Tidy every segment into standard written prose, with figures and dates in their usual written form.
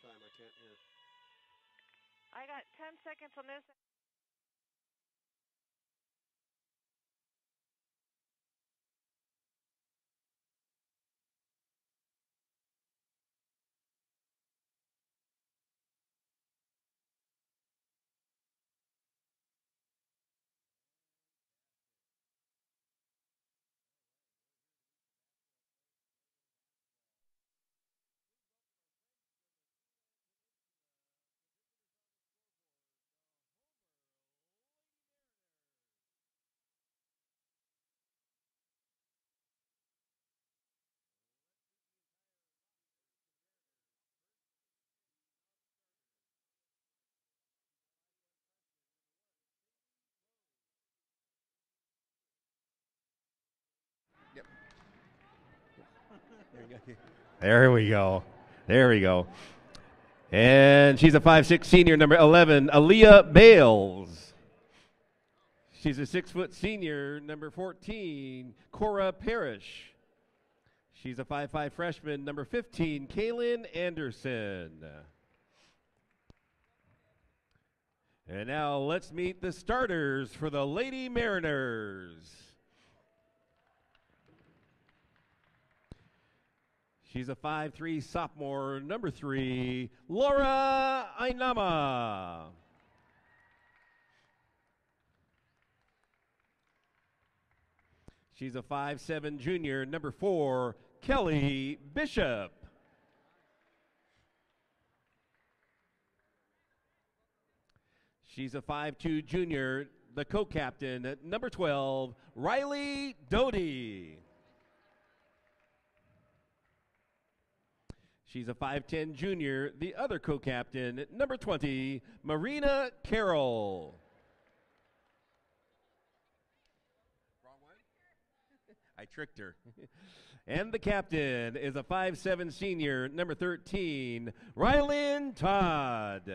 time. I can't hear. I got 10 seconds on this. There we go. There we go. And she's a 5'6" senior, number 11, Aaliyah Bales. She's a 6' senior, number 14, Cora Parrish. She's a 5'5" freshman, number 15, Kaylin Anderson. And now let's meet the starters for the Lady Mariners. She's a 5'3" sophomore, number 3, Laura Ainama. She's a 5'7" junior, number 4, Kelly Bishop. She's a 5'2" junior, the co-captain, number 12, Riley Doty. She's a 5'10" junior, the other co-captain, number 20, Marina Carroll. Wrong one? I tricked her. And the captain is a 5'7" senior, number 13, Rylan Todd.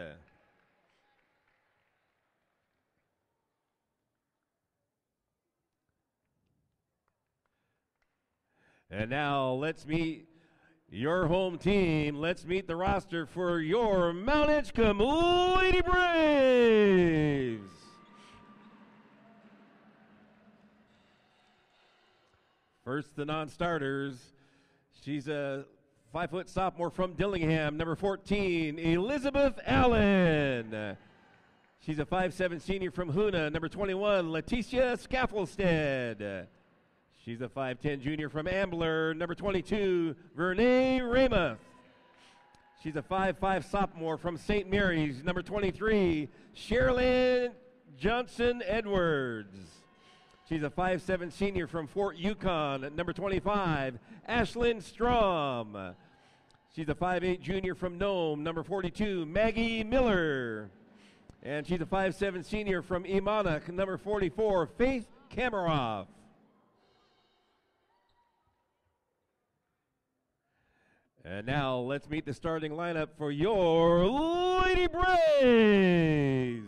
And now let's meet your home team. Let's meet the roster for your Mt.Edgecumbe Lady Braves. First, the non-starters. She's a 5' sophomore from Dillingham, number 14, Elizabeth Allen. She's a 5'7" senior from Hoona, number 21, Leticia Scaffelstead. She's a 5'10" junior from Ambler, number 22, Vernay Ramuth. She's a 5'5" sophomore from St. Mary's, number 23, Sherilyn Johnson Edwards. She's a 5'7" senior from Fort Yukon, number 25, Ashlyn Strom. She's a 5'8" junior from Nome, number 42, Maggie Miller. And she's a 5'7" senior from Emonic, number 44, Faith Kameroff. And now let's meet the starting lineup for your Lady Braves.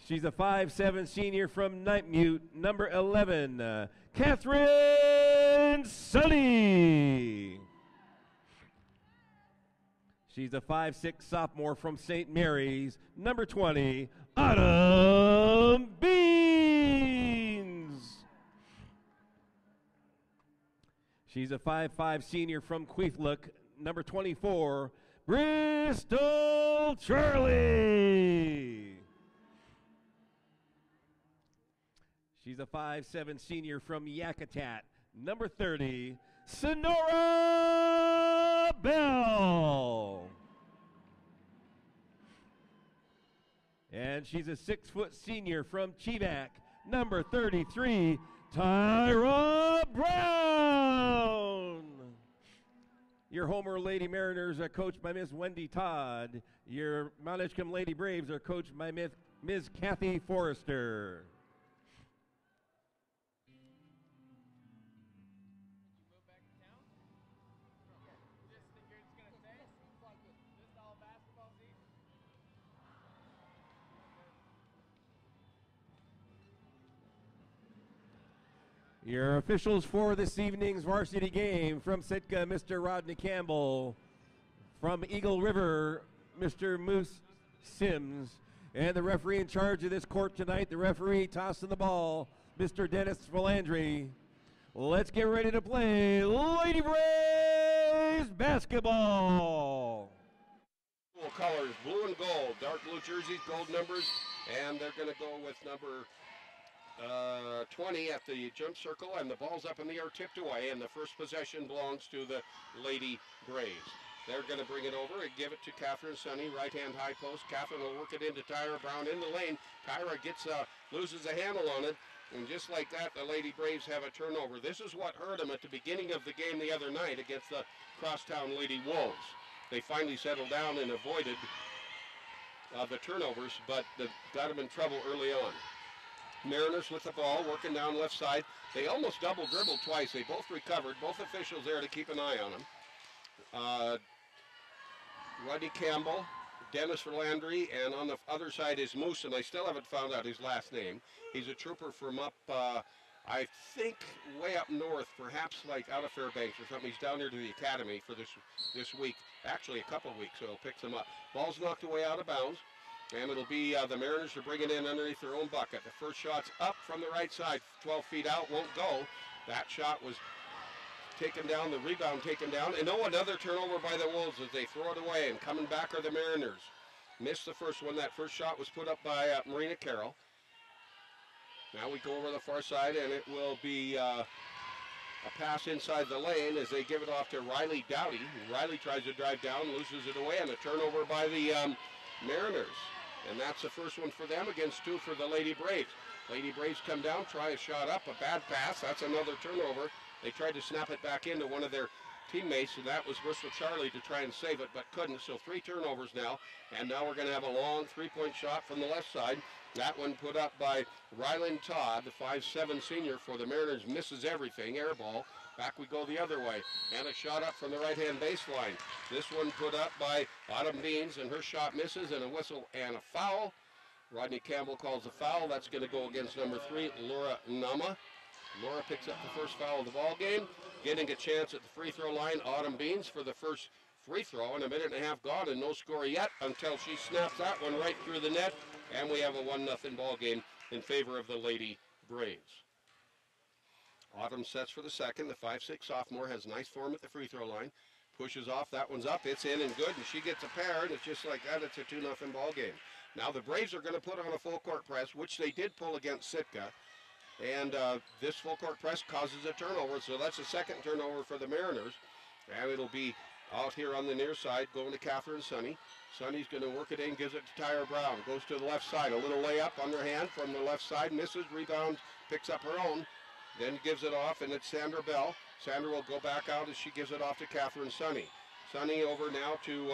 She's a 5'7" senior from Nightmute, number 11, Catherine Sunny. She's a 5'6" sophomore from St. Mary's, number 20, Autumn Beans. She's a 5'5" senior from Queeflook, number 24, Bristol Charlie. She's a 5'7" senior from Yakutat, number 30, Sonora Bell. And she's a 6' senior from Chivac, number 33, Tyra Brown. Your Homer Lady Mariners are coached by Miss Wendy Todd. Your Mt.Edgecumbe Lady Braves are coached by Ms. Kathy Forrester. Your officials for this evening's varsity game from Sitka, Mr. Rodney Campbell. from Eagle River, Mr. Moose Sims. And the referee in charge of this court tonight, the referee tossing the ball, Mr. Dennis Valandry. Let's get ready to play Lady Braves basketball. Cool colors, blue and gold, dark blue jerseys, gold numbers, and they're going to go with number 20 at the jump circle, and the ball's up in the air, tipped away, and the first possession belongs to the Lady Braves. They're going to bring it over and give it to Catherine Sunny, right-hand high post. Catherine will work it into Tyra Brown in the lane. Tyra loses a handle on it, and just like that, the Lady Braves have a turnover. This is what hurt them at the beginning of the game the other night against the Crosstown Lady Wolves. They finally settled down and avoided the turnovers, but got them in trouble early on. Mariners with the ball, working down left side. They almost double dribbled twice. They both recovered. Both officials there to keep an eye on them. Rodney Campbell, Dennis Verlandry, and on the other side is Moose, and I still haven't found out his last name. He's a trooper from up, I think, way up north, perhaps like out of Fairbanks or something. He's down here to the academy for this week, actually a couple of weeks, so he'll pick them up. Ball's knocked away out of bounds, and it'll be the Mariners to bring it in underneath their own bucket. The first shot's up from the right side, 12 feet out, won't go. That shot was taken down, the rebound taken down, and another turnover by the Wolves as they throw it away, and coming back are the Mariners. Missed the first one. That first shot was put up by Marina Carroll. Now we go over the far side, and it will be a pass inside the lane as they give it off to Riley Dowdy. Riley tries to drive down, loses it away, and a turnover by the Mariners. And that's the first one for them against two for the Lady Braves. Lady Braves come down, try a shot up, a bad pass. That's another turnover. They tried to snap it back into one of their teammates, and that was Bristol Charlie to try and save it, but couldn't. So 3 turnovers now, and now we're going to have a long three-point shot from the left side. That one put up by Ryland Todd, the 5'7" senior for the Mariners, misses everything, air ball. Back we go the other way, and a shot up from the right-hand baseline. This one put up by Autumn Beans, and her shot misses, and a whistle and a foul. Rodney Campbell calls a foul. That's going to go against number 3, Laura Nama. Laura picks up the first foul of the ball game, getting a chance at the free throw line. Autumn Beans for the first free throw, and a minute and a half gone, and no score yet until she snaps that one right through the net, and we have a 1-0 ball game in favor of the Lady Braves. Autumn sets for the second. The 5'6" sophomore has nice form at the free throw line. Pushes off, that one's up, it's in and good, and she gets a pair, and it's just like that, it's a 2-0 ball game. Now the Braves are going to put on a full court press, which they did pull against Sitka. And this full court press causes a turnover, so that's a second turnover for the Mariners. And it'll be out here on the near side, going to Catherine Sunny. Sunny's going to work it in, gives it to Tyra Brown. Goes to the left side, a little layup underhand from the left side, misses, rebound, picks up her own, then gives it off, and it's Sandra Bell. Sandra will go back out as she gives it off to Catherine Sunny. Sunny over now to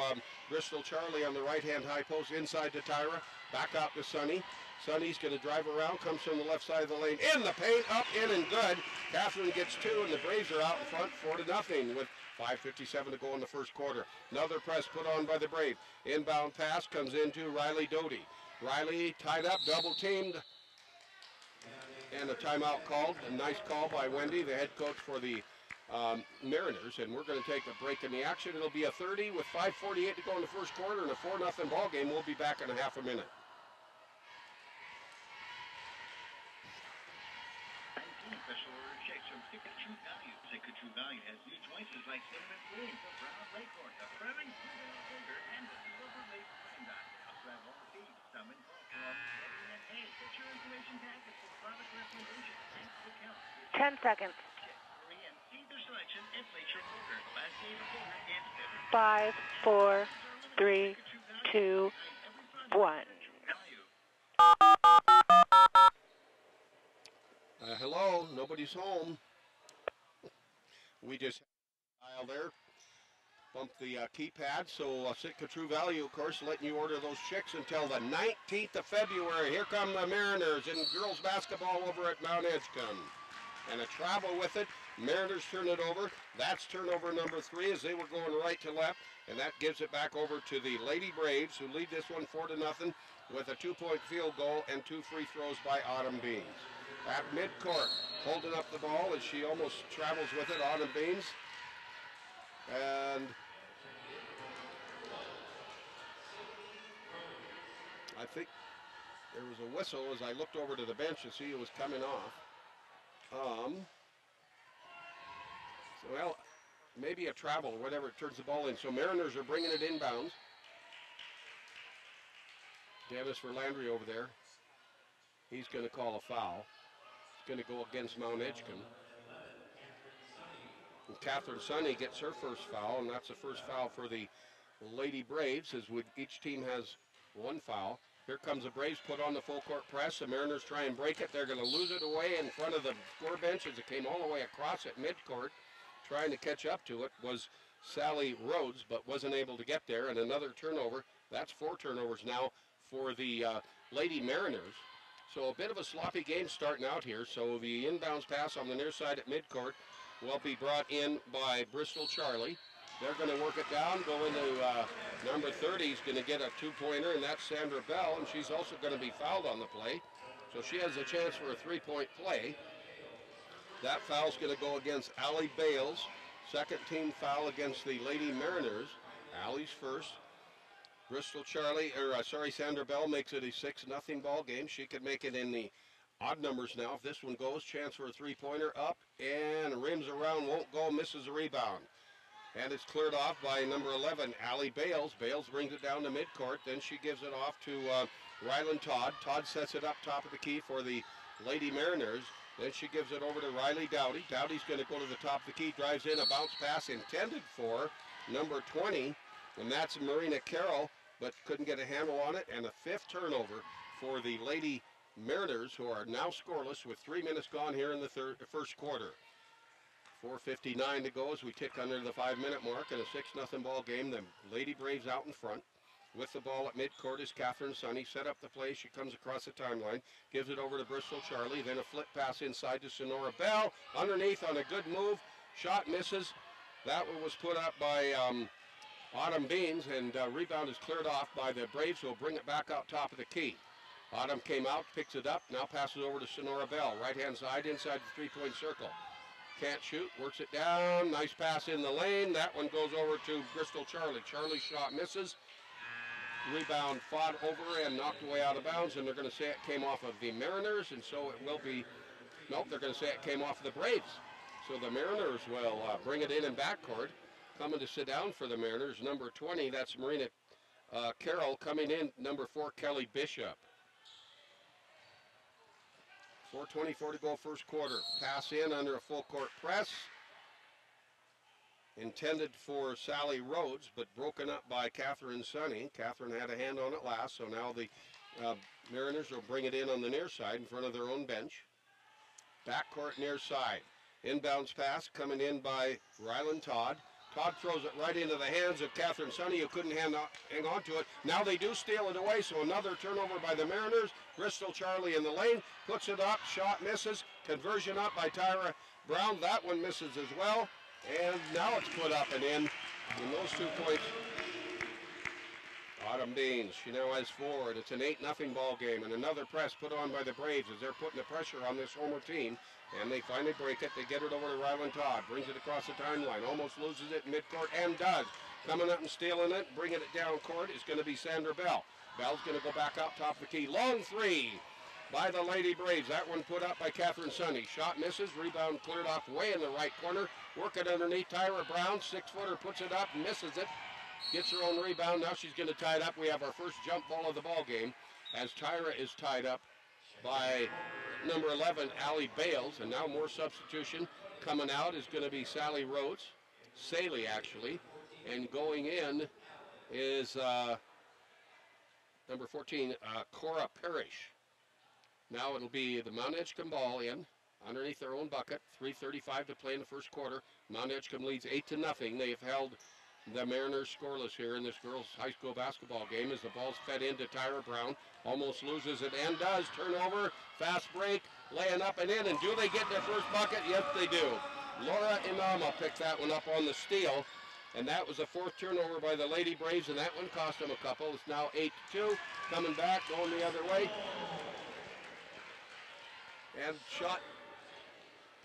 Bristol Charlie on the right-hand high post, inside to Tyra, back out to Sunny. Sunny's going to drive around, comes from the left side of the lane, in the paint, up, in, and good. Catherine gets 2, and the Braves are out in front 4-0 with 5:57 to go in the first quarter. Another press put on by the Brave. Inbound pass comes into Riley Doty. Riley tied up, double teamed, and a timeout called. A nice call by Wendy, the head coach for the Mariners, and we're going to take a break in the action. It'll be a 30 with 5:48 to go in the first quarter, and a 4-0 ball game. We'll be back in a half a minute. Special order checks from Sitka True Value. Sitka True Value has new choices like cinnamon pudding, the brown leghorn, the Fleming burger, and the silver lace pudding dot. Also have all the feeds, some in bulk, and hey, get your information packet for product recommendation and quick help. 10 seconds. Hurry and see their selection and place your order. The last day of the order is February. 5, 4, 3, 2, 1. Hello, nobody's home. We just dial there, bump the keypad. So Sitka True Value, of course, letting you order those chicks until the 19th of February. Here come the Mariners in girls basketball over at Mt.Edgecumbe. And a travel with it. Mariners turn it over. That's turnover number 3 as they were going right to left. And that gives it back over to the Lady Braves, who lead this one 4-0 with a 2-point field goal and 2 free throws by Autumn Beans. At midcourt, holding up the ball as she almost travels with it, Autumn Beans. And I think there was a whistle as I looked over to the bench to see it was coming off. Well, maybe a travel, whatever, it turns the ball in. So Mariners are bringing it inbounds. Dennis Verlandry over there. He's going to call a foul. It's going to go against Mt.Edgecumbe. And Catherine Sonny gets her first foul, and that's the first foul for the Lady Braves, as each team has one foul. Here comes the Braves, put on the full court press. The Mariners try and break it. They're going to lose it away in front of the score bench as it came all the way across at midcourt. Trying to catch up to it was Sally Rhodes, but wasn't able to get there. And another turnover. That's 4 turnovers now for the Lady Mariners. So a bit of a sloppy game starting out here. So the inbounds pass on the near side at midcourt will be brought in by Bristol Charlie. They're going to work it down, go into number 30 is going to get a 2-pointer, and that's Sandra Bell, and she's also going to be fouled on the play. So she has a chance for a 3-point play. That foul's going to go against Allie Bales. Second team foul against the Lady Mariners. Allie's first. Sandra Bell makes it a 6-0 ball game. She could make it in the odd numbers now. If this one goes, chance for a 3-pointer up and rims around, won't go, misses a rebound. And it's cleared off by number 11, Allie Bales. Bales brings it down to midcourt. Then she gives it off to Rylan Todd. Todd sets it up top of the key for the Lady Mariners. Then she gives it over to Riley Dowdy. Dowdy's going to go to the top of the key, drives in, a bounce pass intended for number 20, and that's Marina Carroll, but couldn't get a handle on it. And a 5th turnover for the Lady Mariners, who are now scoreless with 3 minutes gone here in the first quarter. 4:59 to go as we tick under the 5-minute mark in a 6-0 ball game. The Lady Braves out in front. With the ball at midcourt is Catherine Sonny. Set up the play. She comes across the timeline. Gives it over to Bristol Charlie. Then a flip pass inside to Sonora Bell. Underneath on a good move. Shot misses. That one was put up by Autumn Beans, and rebound is cleared off by the Braves, who will bring it back out top of the key. Autumn came out, picks it up, now passes over to Sonora Bell. Right-hand side inside the 3-point circle. Can't shoot, works it down. Nice pass in the lane. That one goes over to Bristol Charlie. Charlie's shot misses. Rebound fought over and knocked away out of bounds, and they're going to say it came off of the Mariners, and so it will be, nope, they're going to say it came off of the Braves. So the Mariners will bring it in backcourt. Coming to sit down for the Mariners, number 20, that's Marina Carroll. Coming in, number 4, Kelly Bishop. 4:24 to go first quarter. Pass in under a full court press. Intended for Sally Rhodes, but broken up by Catherine Sonny. Catherine had a hand on it last, so now the Mariners will bring it in on the near side in front of their own bench. Backcourt near side. Inbounds pass coming in by Rylan Todd. Todd throws it right into the hands of Catherine Sonny, who couldn't hang on to it. Now they do steal it away, so another turnover by the Mariners. Bristol Charlie in the lane, puts it up, shot misses. Conversion up by Tyra Brown. That one misses as well. And now it's put up and in those 2 points. Autumn Beans, she now has 4. It's an 8-0 ball game, and another press put on by the Braves as they're putting the pressure on this Homer team. And they finally break it. They get it over to Rylan Todd. Brings it across the timeline. Almost loses it in midcourt and does. Coming up and stealing it, bringing it down court is going to be Sandra Bell. Bell's going to go back out top of the key. Long 3 by the Lady Braves. That one put up by Catherine Sonny. Shot misses. Rebound cleared off way in the right corner. Work it underneath. Tyra Brown, 6-footer, puts it up, misses it. Gets her own rebound. Now she's going to tie it up. We have our first jump ball of the ball game as Tyra is tied up by number 11, Allie Bales. And now more substitution. Coming out is going to be Sally Rhodes. Saley, actually. And going in is number 14, Cora Parrish. Now it'll be the Mt.Edgecumbe ball in underneath their own bucket. 3:35 to play in the first quarter. Mt.Edgecumbe leads 8-0. They have held the Mariners scoreless here in this girls' high school basketball game as the ball's fed into Tyra Brown. Almost loses it and does. Turnover, fast break, laying up and in. And do they get their first bucket? Yes, they do. Laura Inama picked that one up on the steal. And that was the 4th turnover by the Lady Braves, and that one cost them a couple. It's now 8-2. Coming back, going the other way. And shot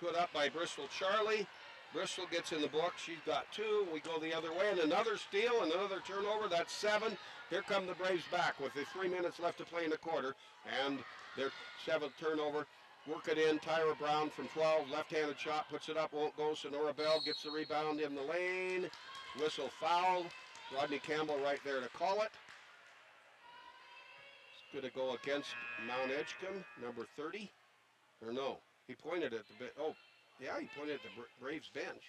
put up by Bristol Charlie. Bristol gets in the book. She's got 2. We go the other way, and another steal, and another turnover. That's 7. Here come the Braves back with the 3 minutes left to play in the quarter, and their 7th turnover. Work it in. Tyra Brown from 12. Left-handed shot. Puts it up. Won't go. Sonora Bell gets the rebound in the lane. Whistle foul. Rodney Campbell right there to call it. It's going to go against Mt.Edgecumbe, number 30. Or no, he pointed at the bit. Oh, yeah, he pointed at the Braves bench,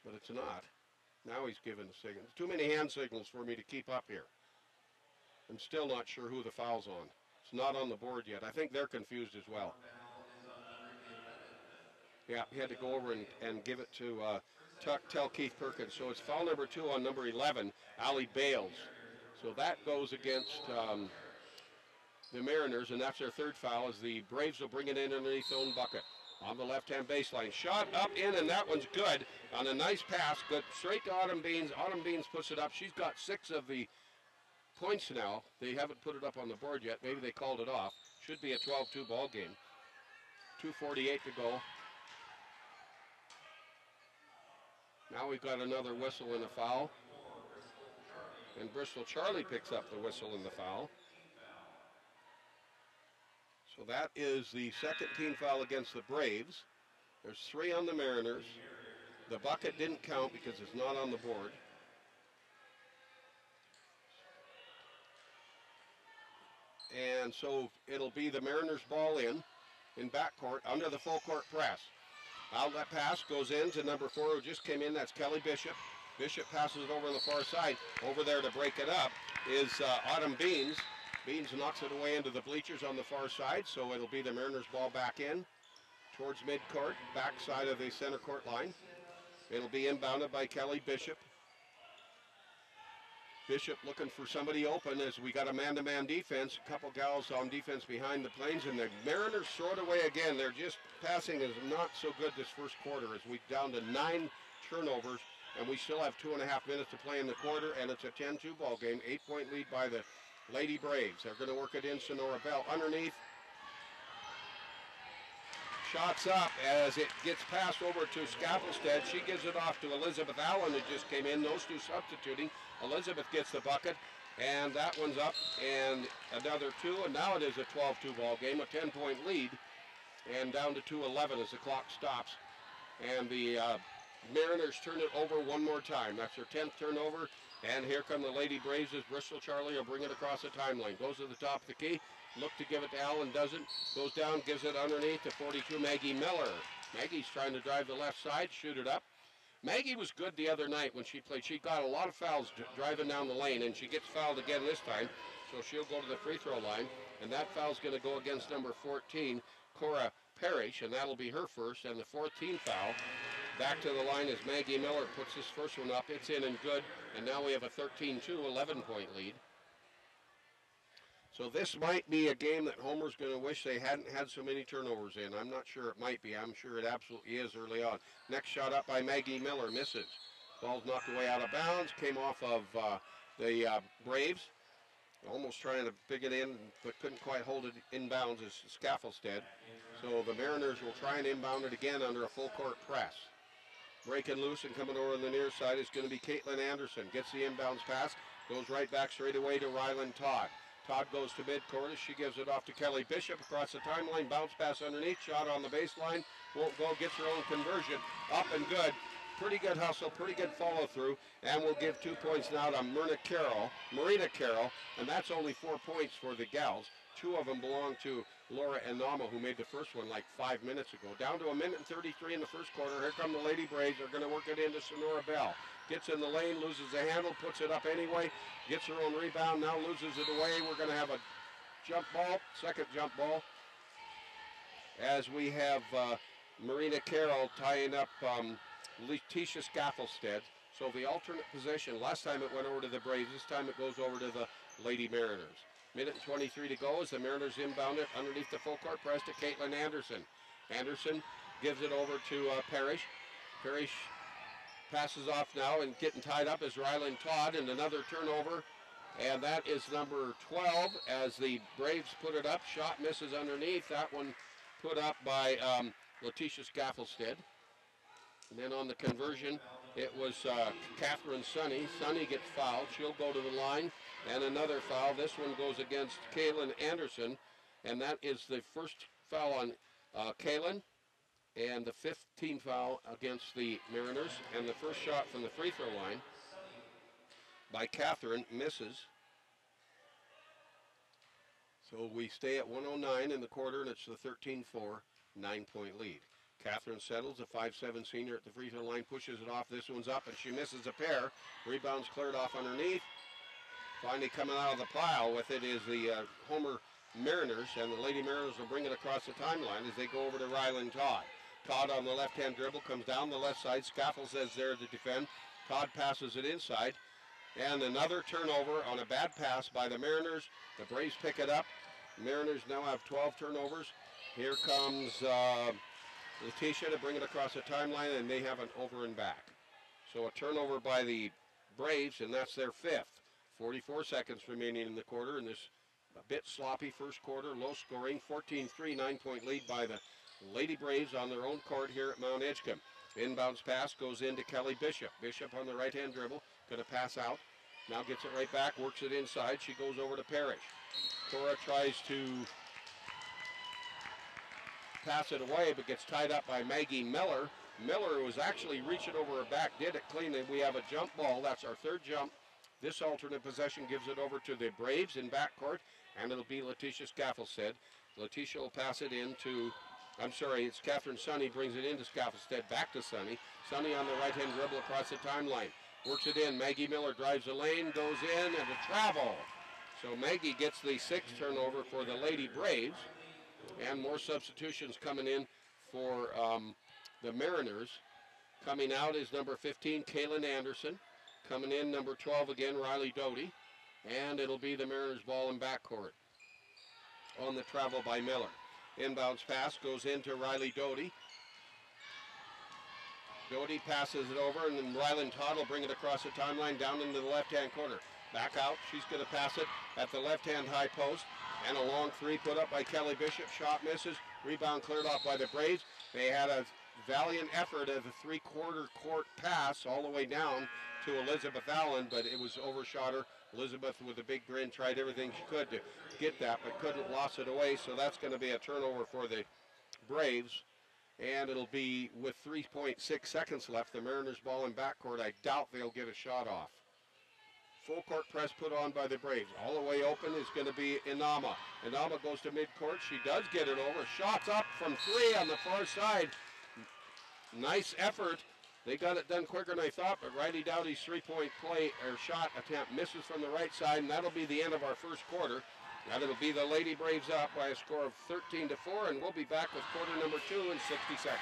but it's not. Now he's giving the signal. Too many hand signals for me to keep up here. I'm still not sure who the foul's on. It's not on the board yet. I think they're confused as well. Yeah, he had to go over and give it to tell Keith Perkins. So it's foul number 2 on number 11, Allie Bales. So that goes against the Mariners, and that's their 3rd foul, as the Braves will bring it in underneath their own bucket. On the left-hand baseline. Shot up in, and that one's good. On a nice pass, good straight to Autumn Beans. Autumn Beans puts it up. She's got 6 of the points now. They haven't put it up on the board yet. Maybe they called it off. Should be a 12-2 ball game. 2:48 to go. Now we've got another whistle and a foul. And Bristol Charlie picks up the whistle and the foul. So that is the 2nd team foul against the Braves. There's 3 on the Mariners. The bucket didn't count because it's not on the board. And so it'll be the Mariners ball in backcourt under the full court press. Outlet pass goes in to number 4 who just came in. That's Kelly Bishop. Bishop passes it over on the far side. Over there to break it up is Autumn Beans. Beans knocks it away into the bleachers on the far side, so it'll be the Mariners ball back in towards midcourt, back side of the center court line. It'll be inbounded by Kelly Bishop. Bishop looking for somebody open as we got a man-to-man defense. A couple gals on defense behind the Plains, and the Mariners throw it away again. They're just passing is not so good this first quarter as we down to 9 turnovers, and we still have 2.5 minutes to play in the quarter, and it's a 10-2 ball game. 8-point lead by the Lady Braves. They're going to work it in. Sonora Bell underneath. Shots up as it gets passed over to Scaffelstead. She gives it off to Elizabeth Allen, who just came in. Those 2 substituting. Elizabeth gets the bucket, and that one's up, and another 2, and now it is a 12-2 ball game, a 10-point lead, and down to 2:11 as the clock stops. And the Mariners turn it over one more time. That's their 10th turnover. And here come the Lady Braves as Bristol Charlie will bring it across the timeline. Goes to the top of the key. Look to give it to Allen, doesn't. Goes down, gives it underneath to 42, Maggie Miller. Maggie's trying to drive the left side, shoot it up. Maggie was good the other night when she played. She got a lot of fouls driving down the lane, and she gets fouled again this time. So she'll go to the free throw line. And that foul's going to go against number 14, Cora Parrish, and that'll be her first. And the 14th foul. Back to the line as Maggie Miller puts this first one up. It's in and good. And now we have a 13-2, 11-point lead. So this might be a game that Homer's going to wish they hadn't had so many turnovers in. I'm not sure it might be. I'm sure it absolutely is early on. Next shot up by Maggie Miller. Misses. Ball's knocked away out of bounds. Came off of the Braves. Almost trying to pick it in, but couldn't quite hold it inbounds as Scaffelstead. So the Mariners will try and inbound it again under a full court press. Breaking loose and coming over on the near side is going to be Caitlin Anderson. Gets the inbounds pass. Goes right back straight away to Ryland Todd. Todd goes to midcourt as she gives it off to Kelly Bishop across the timeline. Bounce pass underneath. Shot on the baseline. Won't go. Gets her own conversion. Up and good. Pretty good hustle. Pretty good follow through. And we'll give 2 points now to Marina Carroll. And that's only 4 points for the gals. 2 of them belong to Laura Enama, who made the first one like 5 minutes ago. Down to 1:33 in the first quarter. Here come the Lady Braves. They're going to work it into Sonora Bell. Gets in the lane, loses the handle, puts it up anyway. Gets her own rebound, now loses it away. We're going to have a jump ball, second jump ball. As we have Marina Carroll tying up Letitia Scaffelstead. So the alternate possession, last time it went over to the Braves, this time it goes over to the Lady Mariners. 1:23 to go as the Mariners inbound it underneath the full court press to Caitlin Anderson. Anderson gives it over to Parrish. Parrish passes off now and getting tied up is Ryland Todd, and another turnover. And that is number 12 as the Braves put it up. Shot misses underneath. That one put up by Letitia Scaffelstead. And then on the conversion, it was Catherine Sunny. Sunny gets fouled. She'll go to the line. And another foul. This one goes against Kaylin Anderson. And that is the first foul on Kaylin. And the 5th team foul against the Mariners. And the first shot from the free throw line by Catherine misses. So we stay at 109 in the quarter, and it's the 13-4, 9-point lead. Catherine settles, a 5'7" senior at the free throw line, pushes it off. This one's up, and she misses a pair. Rebound's cleared off underneath. Finally coming out of the pile with it is the Homer Mariners, and the Lady Mariners will bring it across the timeline as they go over to Rylan Todd. Todd on the left-hand dribble comes down the left side. Scaffles is there to defend. Todd passes it inside. And another turnover on a bad pass by the Mariners. The Braves pick it up. Mariners now have 12 turnovers. Here comes Letitia to bring it across the timeline, and they have an over and back. So a turnover by the Braves, and that's their 5th. 44 seconds remaining in the quarter, and this a bit sloppy first quarter, low scoring, 14-3, 9-point lead by the Lady Braves on their own court here at Mt.Edgecumbe. Inbounds pass goes into Kelly Bishop. Bishop on the right-hand dribble, going to pass out. Now gets it right back, works it inside. She goes over to Parrish. Cora tries to pass it away, but gets tied up by Maggie Miller. Miller was actually reaching over her back, did it cleanly. We have a jump ball. That's our 3rd jump. This alternate possession gives it over to the Braves in backcourt, and it'll be Letitia Scafflestead. Letitia will pass it into, it's Catherine Sunny brings it into Scafflestead, back to Sunny. Sunny on the right-hand dribble across the timeline. Works it in. Maggie Miller drives the lane, goes in, and a travel. So Maggie gets the 6th turnover for the Lady Braves, and more substitutions coming in for the Mariners. Coming out is number 15, Kaylin Anderson. Coming in, number 12 again, Riley Doty. And it'll be the Mariners ball in backcourt. On the travel by Miller. Inbounds pass goes into Riley Doty. Doty passes it over, and then Rylan Todd will bring it across the timeline down into the left-hand corner. Back out, she's going to pass it at the left-hand high post. And a long 3 put up by Kelly Bishop. Shot misses. Rebound cleared off by the Braves. They had a valiant effort at a 3/4 court pass all the way down to Elizabeth Allen, but it was overshot her. Elizabeth, with a big grin, tried everything she could to get that, but couldn't, lost it away. So that's going to be a turnover for the Braves. And it'll be with 3.6 seconds left, the Mariners ball in backcourt. I doubt they'll get a shot off. Full court press put on by the Braves. All the way open is going to be Inama. Inama goes to midcourt. She does get it over. Shots up from 3 on the far side. Nice effort. They got it done quicker than I thought, but Riley Dowdy's 3-point play or shot attempt misses from the right side, and that'll be the end of our first quarter. And it'll be the Lady Braves up by a score of 13-4, and we'll be back with quarter number 2 in 60 seconds.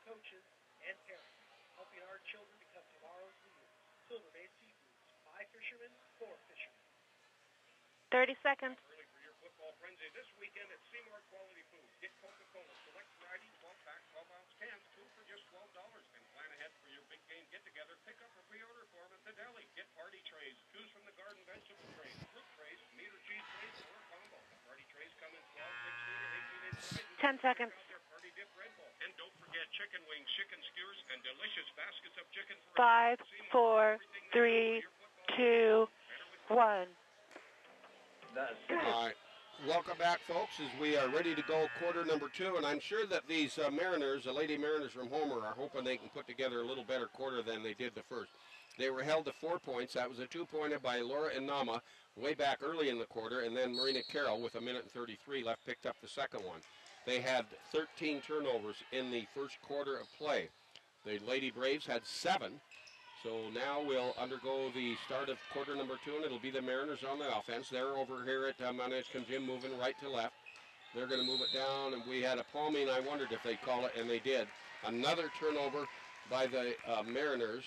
Coaches and parents, helping our children become tomorrow's leaders. Silver Bay Seafoods, by fishermen, for fishermen. 30 seconds. Early for your football frenzy this weekend at Seymour Quality Foods. Get Coca-Cola, select variety, 12-pack, 12-ounce cans, 2 for just $12. And plan ahead for your big game get-together. Pick up a pre-order form at the deli. Get party trays. Choose from the garden vegetable trays, fruit trays, meat or cheese trays, or combo. The party trays come in 12, 16, or 18-inch sizes. 10 seconds. Dip Red Bull. And don't forget chicken wings, chicken skewers, and delicious baskets of chicken. 5, 4, 3, 2, 1. All right. Welcome back, folks, as we are ready to go quarter number 2. And I'm sure that these Mariners, the Lady Mariners from Homer, are hoping they can put together a little better quarter than they did the first. They were held to 4 points. That was a 2-pointer by Laura Inama way back early in the quarter. And then Marina Carroll, with 1:33 left, picked up the second one. They had 13 turnovers in the first quarter of play. The Lady Braves had 7. So now we'll undergo the start of quarter number 2, and it'll be the Mariners on the offense. They're over here at Mt.Edgecumbe Gym, moving right to left. They're going to move it down, and we had a palming. I wondered if they'd call it, and they did. Another turnover by the Mariners.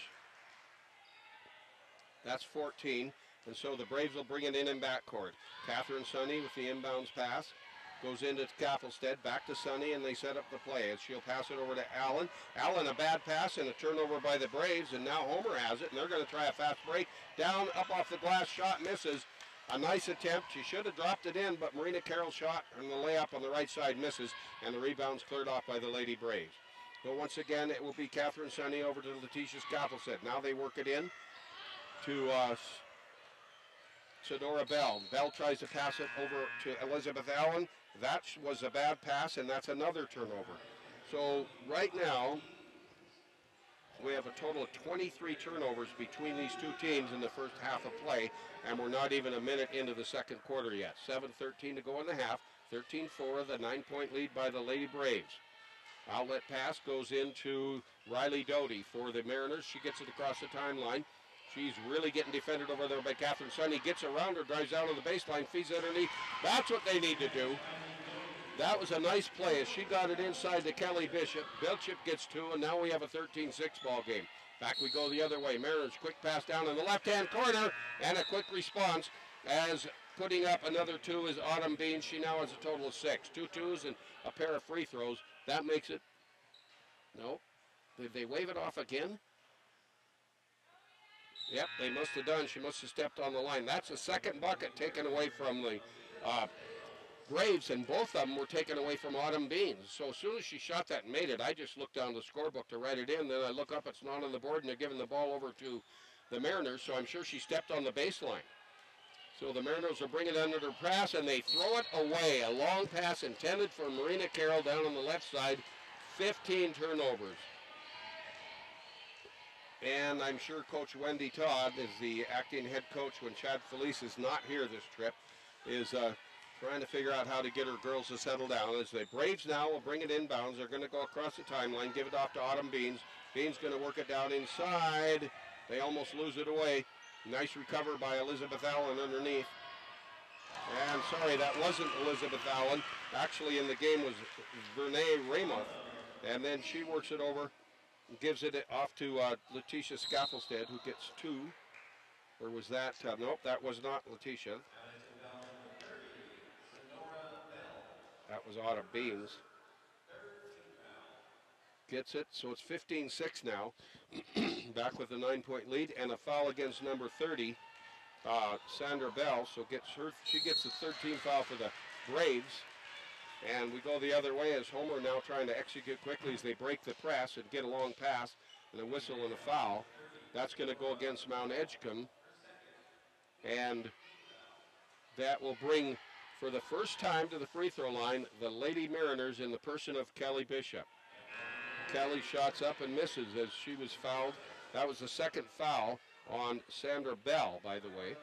That's 14. And so the Braves will bring it in backcourt. Catherine Sonny with the inbounds pass. Goes into Kaffelsted, back to Sonny, and they set up the play. As she'll pass it over to Allen. Allen, a bad pass and a turnover by the Braves, and now Homer has it, and they're going to try a fast break. Down, up off the glass, shot misses. A nice attempt. She should have dropped it in, but Marina Carroll's shot and the layup on the right side misses, and the rebound's cleared off by the Lady Braves. So once again, it will be Catherine Sonny over to Letitia Kaffelsted. Now they work it in to Sonora Bell. Bell tries to pass it over to Elizabeth Allen. That was a bad pass, and that's another turnover. So right now, we have a total of 23 turnovers between these two teams in the first half of play, and we're not even a minute into the second quarter yet. 7:13 to go in the half. 13-4, the 9-point lead by the Lady Braves. Outlet pass goes into Riley Doty for the Mariners. She gets it across the timeline. She's really getting defended over there by Catherine Sonny. Gets around her, drives out of the baseline, feeds it underneath. That's what they need to do. That was a nice play as she got it inside to Kelly Bishop. Bishop gets two, and now we have a 13-6 ball game. Back we go the other way. Mariners quick pass down in the left-hand corner, and a quick response as putting up another two is Autumn Bean. She now has a total of 6. 2 twos and a pair of free throws. That makes it, no. Did they wave it off again? Yep, they must have done. She must have stepped on the line. That's a second bucket taken away from the Braves, and both of them were taken away from Autumn Beans. So as soon as she shot that and made it, I just looked down the scorebook to write it in. Then I look up, it's not on the board, and they're giving the ball over to the Mariners, so I'm sure she stepped on the baseline. So the Mariners will bring it under their pass, and they throw it away. A long pass intended for Marina Carroll down on the left side. 15 turnovers. And I'm sure Coach Wendy Todd, is the acting head coach when Chad Felice is not here this trip, is trying to figure out how to get her girls to settle down. As the Braves now will bring it inbounds. They're going to go across the timeline, give it off to Autumn Beans. Beans going to work it down inside. They almost lose it away. Nice recover by Elizabeth Allen underneath. And sorry, that wasn't Elizabeth Allen. Actually in the game was Vernay Ramoth. And then she works it over, gives it off to Letitia Skaffelsted, who gets 2. Or was that, nope, that was not Letitia. That was Autumn Beans. Gets it, so it's 15-6 now. Back with a 9-point lead, and a foul against number 30, Sandra Bell. So she gets the 13th foul for the Braves. And we go the other way as Homer now trying to execute quickly as they break the press and get a long pass and a whistle and a foul. That's going to go against Mt.Edgecumbe. And that will bring, for the first time to the free throw line, the Lady Mariners in the person of Kelly Bishop. Kelly shots up and misses as she was fouled. That was the second foul on Sandra Bell, by the way.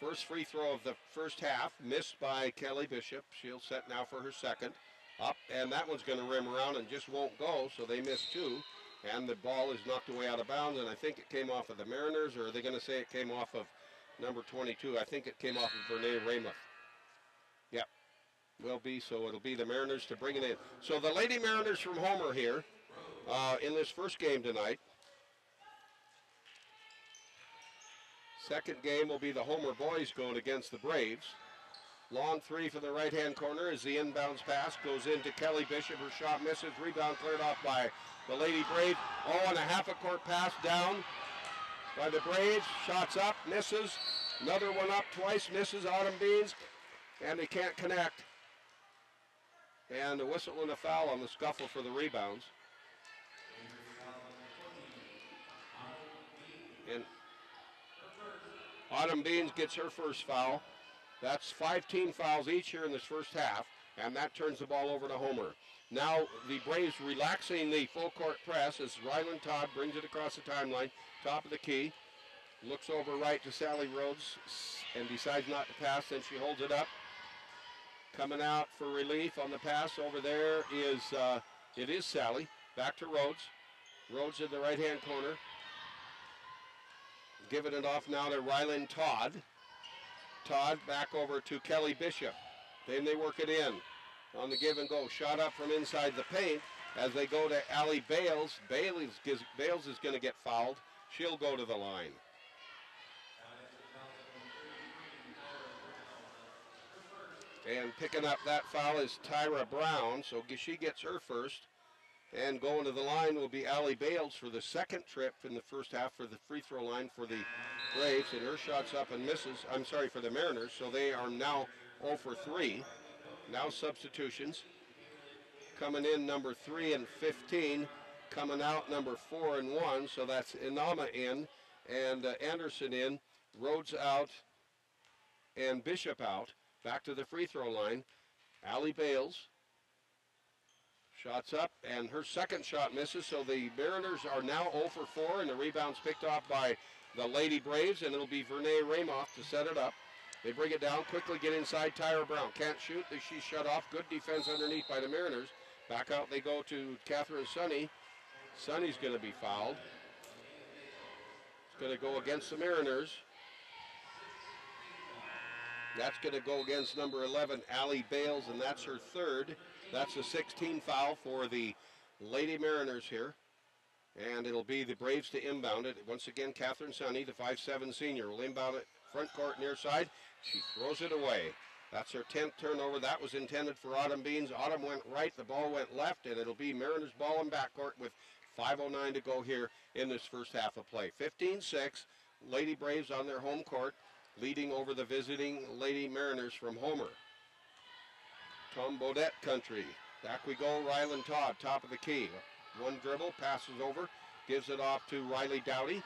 First free throw of the first half, missed by Kelly Bishop. She'll set now for her second. Up, and that one's going to rim around and just won't go, so they miss 2. And the ball is knocked away out of bounds, and I think it came off of the Mariners, or are they going to say it came off of number 22? I think it came off of Vernay Ramoth. Yep, will be, so it'll be the Mariners to bring it in. So the Lady Mariners from Homer here in this first game tonight. Second game will be the Homer boys going against the Braves. Long 3 for the right-hand corner as the inbounds pass goes into Kelly Bishop. Her shot misses. Rebound cleared off by the Lady Braves. Oh, and a half-a-court pass down by the Braves. Shots up, misses. Another one up twice, misses. Autumn Beans, and they can't connect. And a whistle and a foul on the scuffle for the rebounds. And Autumn Beans gets her first foul. That's 5 team fouls each here in this first half, and that turns the ball over to Homer. Now the Braves relaxing the full court press as Ryland Todd brings it across the timeline, top of the key, looks over right to Sally Rhodes and decides not to pass, then she holds it up. Coming out for relief on the pass over there is, it is Sally. Back to Rhodes. Rhodes in the right-hand corner. Giving it off now to Ryland Todd. Todd back over to Kelly Bishop. Then they work it in on the give and go. Shot up from inside the paint as they go to Allie Bales. Bales is going to get fouled. She'll go to the line. And picking up that foul is Tyra Brown, so she gets her first. And going to the line will be Allie Bales for the second trip in the first half for the free throw line for the Braves, and her shot's up and misses. I'm sorry, for the Mariners, so they are now 0 for 3. Now substitutions. Coming in number 3 and 15. Coming out number 4 and 1, so that's Inama in, and Anderson in, Rhodes out, and Bishop out. Back to the free throw line. Allie Bales. Shots up, and her second shot misses, so the Mariners are now 0 for 4, and the rebound's picked off by the Lady Braves, and it'll be Vernay Ramoff to set it up. They bring it down, quickly get inside Tyra Brown. Can't shoot, she's shut off. Good defense underneath by the Mariners. Back out they go to Catherine Sonny. Sonny's going to be fouled. It's going to go against the Mariners. That's going to go against number 11, Allie Bales, and that's her third. That's a 16 foul for the Lady Mariners here. And it'll be the Braves to inbound it. Once again, Catherine Sonny, the 5'7" senior, will inbound it front court near side. She throws it away. That's her 10th turnover. That was intended for Autumn Beans. Autumn went right, the ball went left, and it'll be Mariners ball in backcourt with 5:09 to go here in this first half of play. 15-6, Lady Braves on their home court, leading over the visiting Lady Mariners from Homer. Tom Bodette country. Back we go, Rylan Todd, top of the key. One dribble, passes over, gives it off to Riley Dowdy.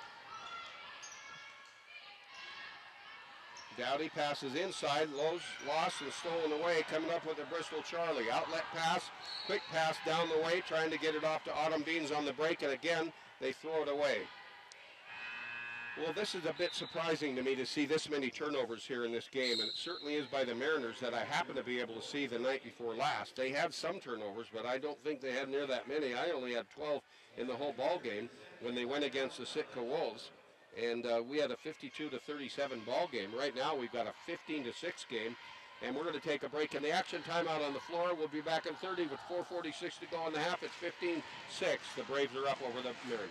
Dowdy passes inside, lost and stolen away, coming up with the Bristol Charlie. Outlet pass, quick pass down the way, trying to get it off to Autumn Beans on the break, and again, they throw it away. Well, this is a bit surprising to me to see this many turnovers here in this game, and it certainly is by the Mariners that I happen to be able to see the night before last. They had some turnovers, but I don't think they had near that many. I only had 12 in the whole ball game when they went against the Sitka Wolves, and we had a 52-37 ball game. Right now, we've got a 15-6 game, and we're going to take a break in the action. Timeout on the floor. We'll be back in 30 with 4:46 to go in the half. It's 15-6. The Braves are up over the Mariners.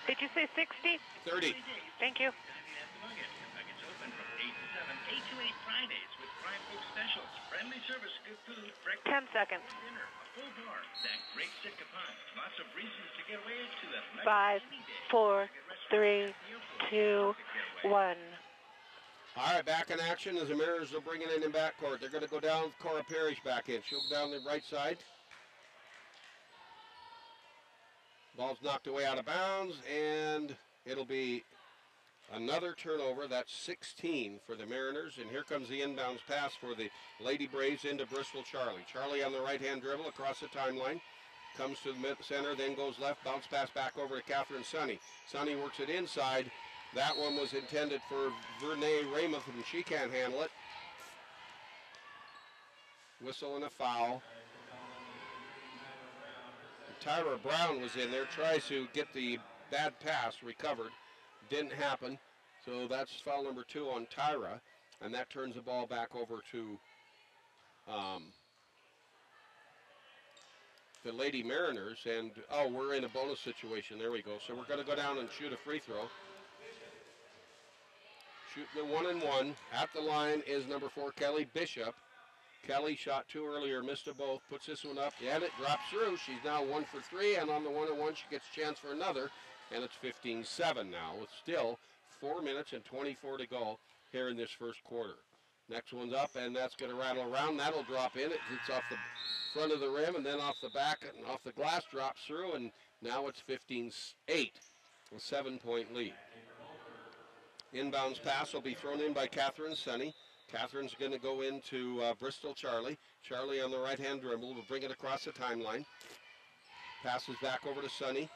Did you say 60? 30. Thank you. Nuggets open from 8 to 7, 8 to 8 Fridays with prime food specials, friendly service, good food, breakfast, 10 seconds. dinner, a full bar, that great Sitka pie, lots of reasons to get away to the 5, 4, 3, 2, 1. All right, back in action as the Mariners are bringing it in backcourt. They're going to go down with Cora Parrish back in. She'll go down the right side. Ball's knocked away out of bounds, and it'll be another turnover. That's 16 for the Mariners, and here comes the inbounds pass for the Lady Braves into Bristol Charlie. Charlie on the right-hand dribble across the timeline. Comes to the center, then goes left, bounce pass back over to Catherine Sonny. Sonny works it inside. That one was intended for Vernay Ramoff, and she can't handle it. Whistle and a foul. Tyra Brown was in there, tries to get the bad pass recovered. Didn't happen. So that's foul number 2 on Tyra. And that turns the ball back over to the Lady Mariners. And, oh, we're in a bonus situation. There we go. So we're going to go down and shoot a free throw. Shooting the 1-and-1. At the line is number 4, Kelly Bishop. Kelly shot 2 earlier, missed them both, puts this one up, and it drops through. She's now 1 for 3, and on the 1-and-1, she gets a chance for another, and it's 15-7 now. It's still 4 minutes and 24 to go here in this first quarter. Next one's up, and that's going to rattle around. That'll drop in. It's off the front of the rim, and then off the back, and off the glass, drops through, and now it's 15-8, a 7-point lead. Inbounds pass will be thrown in by Catherine Sonny. Catherine's going to go into Bristol Charlie. Charlie on the right-hand dribble will bring it across the timeline. Passes back over to Sonny.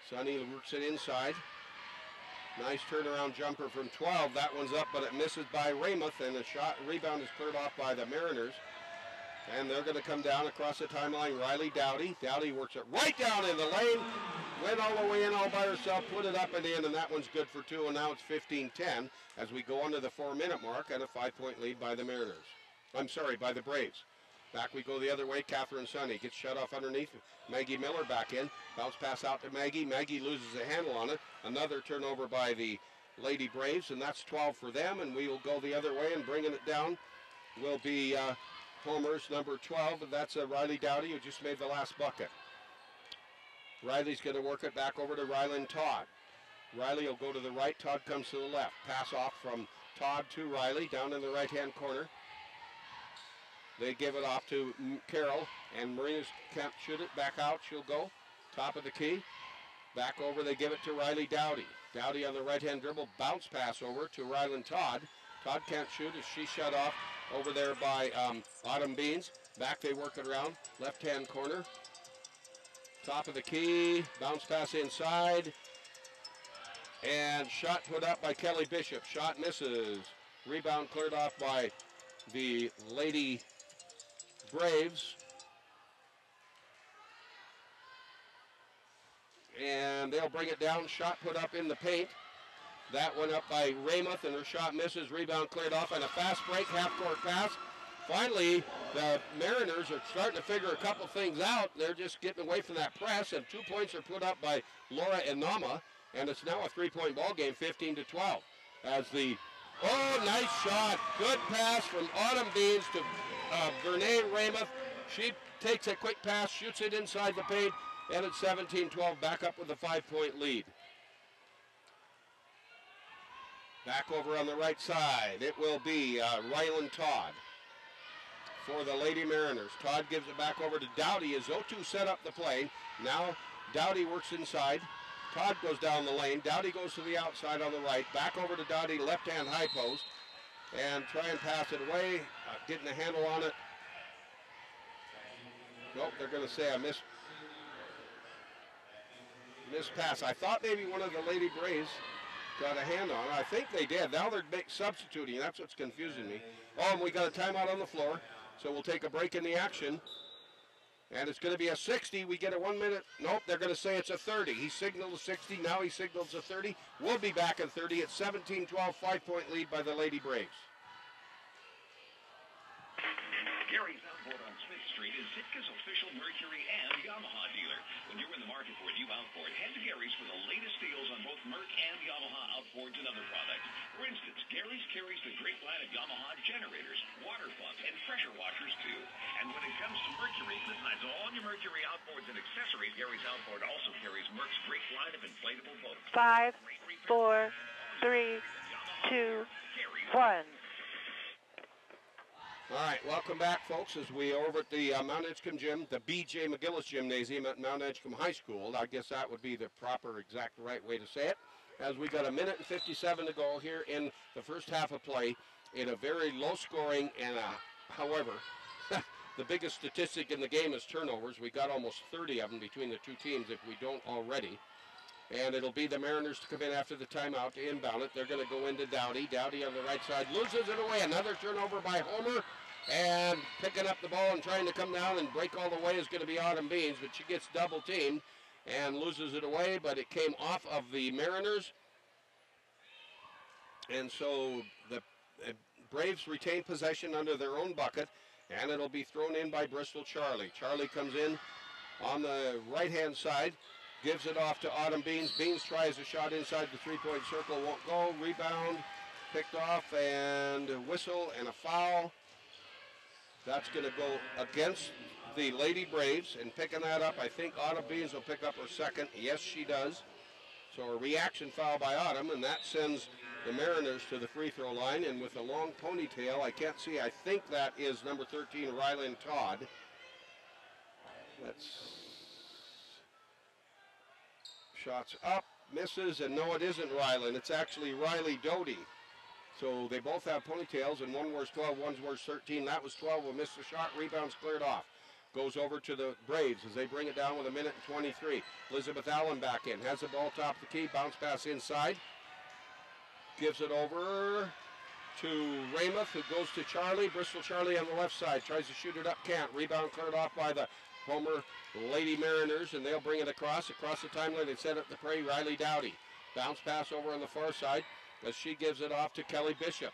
Sonny works it inside. Nice turnaround jumper from 12. That one's up, but it misses by Ramoff, and the rebound is cleared off by the Mariners. And they're going to come down across the timeline. Riley Dowdy. Dowdy works it right down in the lane. Went all the way in all by herself, put it up and in, and that one's good for 2, and now it's 15-10 as we go under the 4-minute mark and a 5-point lead by the Mariners. I'm sorry, by the Braves. Back we go the other way. Catherine Sonny gets shut off underneath. Maggie Miller back in. Bounce pass out to Maggie. Maggie loses the handle on it. Another turnover by the Lady Braves, and that's 12 for them. And we will go the other way, and bringing it down will be Homer's number 12, and that's Riley Dowdy, who just made the last bucket. Riley's going to work it back over to Rylan Todd. Riley will go to the right. Todd comes to the left. Pass off from Todd to Riley down in the right-hand corner. They give it off to Carol, and Marina's can't shoot it. Back out, she'll go. Top of the key. Back over, they give it to Riley Dowdy. Dowdy on the right-hand dribble. Bounce pass over to Rylan Todd. Todd can't shoot as she's shut off over there by Autumn Beans. Back they work it around. Left-hand corner. Top of the key. Bounce pass inside. And shot put up by Kelly Bishop. Shot misses. Rebound cleared off by the Lady Braves. And they'll bring it down. Shot put up in the paint. That went up by Raymouth, and her shot misses. Rebound cleared off, and a fast break, half-court pass. Finally, the Mariners are starting to figure a couple things out. They're just getting away from that press, and 2 points are put up by Laura Inama, and it's now a three-point ball game, 15-12. As the, nice shot. Good pass from Autumn Beans to Vernay Raymouth. She takes a quick pass, shoots it inside the paint, and it's 17-12, back up with a 5-point lead. Back over on the right side, it will be Rylan Todd for the Lady Mariners. Todd gives it back over to Dowdy as O2 set up the play. Now Dowdy works inside. Todd goes down the lane. Dowdy goes to the outside on the right. Back over to Dowdy, left-hand high post. And try and pass it away. Getting a handle on it. Nope, they're going to say I missed pass. I thought maybe one of the Lady Braves got a hand on it. I think they did. Now they're substituting. That's what's confusing me. And we got a timeout on the floor. So we'll take a break in the action. And it's going to be a 60. We get a 1 minute. Nope, they're going to say it's a 30. He signaled a 60. Now he signals a 30. We'll be back in 30. It's 17-12, 5-point lead by the Lady Braves. Gary's Outboard on Smith Street is Sitka's official Mercury and Yamaha dealer. When you're in the market for a new outboard, head to Gary's for the latest deals on both Merc and Yamaha outboards and other products. For instance, Gary's carries the great line of Yamaha generators, water pumps, and pressure washers too. And when it comes to Mercury, besides all your Mercury outboards and accessories, Gary's Outboard also carries Merc's great line of inflatable boats. 5, 4, 3, 2, 1. All right, welcome back, folks, as we are over at the Mt.Edgecumbe gym, the B.J. McGillis Gymnasium at Mt.Edgecumbe High School. I guess that would be the proper, exact right way to say it. As we got a minute and 57 to go here in the first half of play in a very low scoring and, however, the biggest statistic in the game is turnovers. We got almost 30 of them between the two teams if we don't already. And it'll be the Mariners to come in after the timeout to inbound it. They're going to go into Dowdy. Dowdy on the right side loses it away. Another turnover by Homer. And picking up the ball and trying to come down and break all the way is going to be Autumn Beans. But she gets double teamed and loses it away. But it came off of the Mariners. And so the Braves retain possession under their own bucket. And it'll be thrown in by Bristol Charlie. Charlie comes in on the right-hand side. Gives it off to Autumn Beans. Beans tries a shot inside the three-point circle. Won't go. Rebound. Picked off and a whistle and a foul. That's going to go against the Lady Braves. And picking that up, I think Autumn Beans will pick up her second. Yes, she does. So a reaction foul by Autumn, and that sends the Mariners to the free throw line. And with a long ponytail, I can't see. I think that is number 13, Rylan Todd. That's shots up, misses, and no, it isn't Rylan. It's actually Riley Doty. So they both have ponytails, and one wears 12, one wears 13. That was 12, will miss the shot, rebounds cleared off. Goes over to the Braves as they bring it down with a minute and 23. Elizabeth Allen back in, has the ball top of the key, bounce pass inside. Gives it over to Raymouth, who goes to Charlie. Bristol Charlie on the left side, tries to shoot it up, can't. Rebound cleared off by the Homer Lady Mariners, and they'll bring it across the timeline. They set up the prey, Riley Dowdy. Bounce pass over on the far side as she gives it off to Kelly Bishop.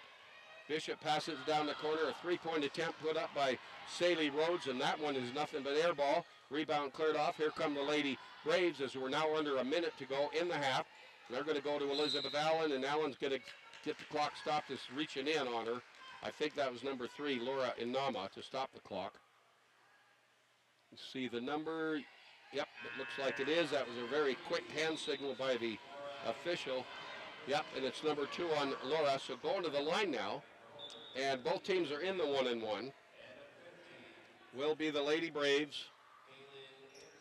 Bishop passes down the corner. A three-point attempt put up by Saley Rhodes, and that one is nothing but air ball. Rebound cleared off. Here come the Lady Braves as we're now under a minute to go in the half. They're going to go to Elizabeth Allen, and Allen's going to get the clock stopped. It's reaching in on her. I think that was number 3, Laura Inama, to stop the clock. See the number. Yep, it looks like it is. That was a very quick hand signal by the official. Yep, and it's number 2 on Laura. So going to the line now, and both teams are in the 1-and-1. Will be the Lady Braves.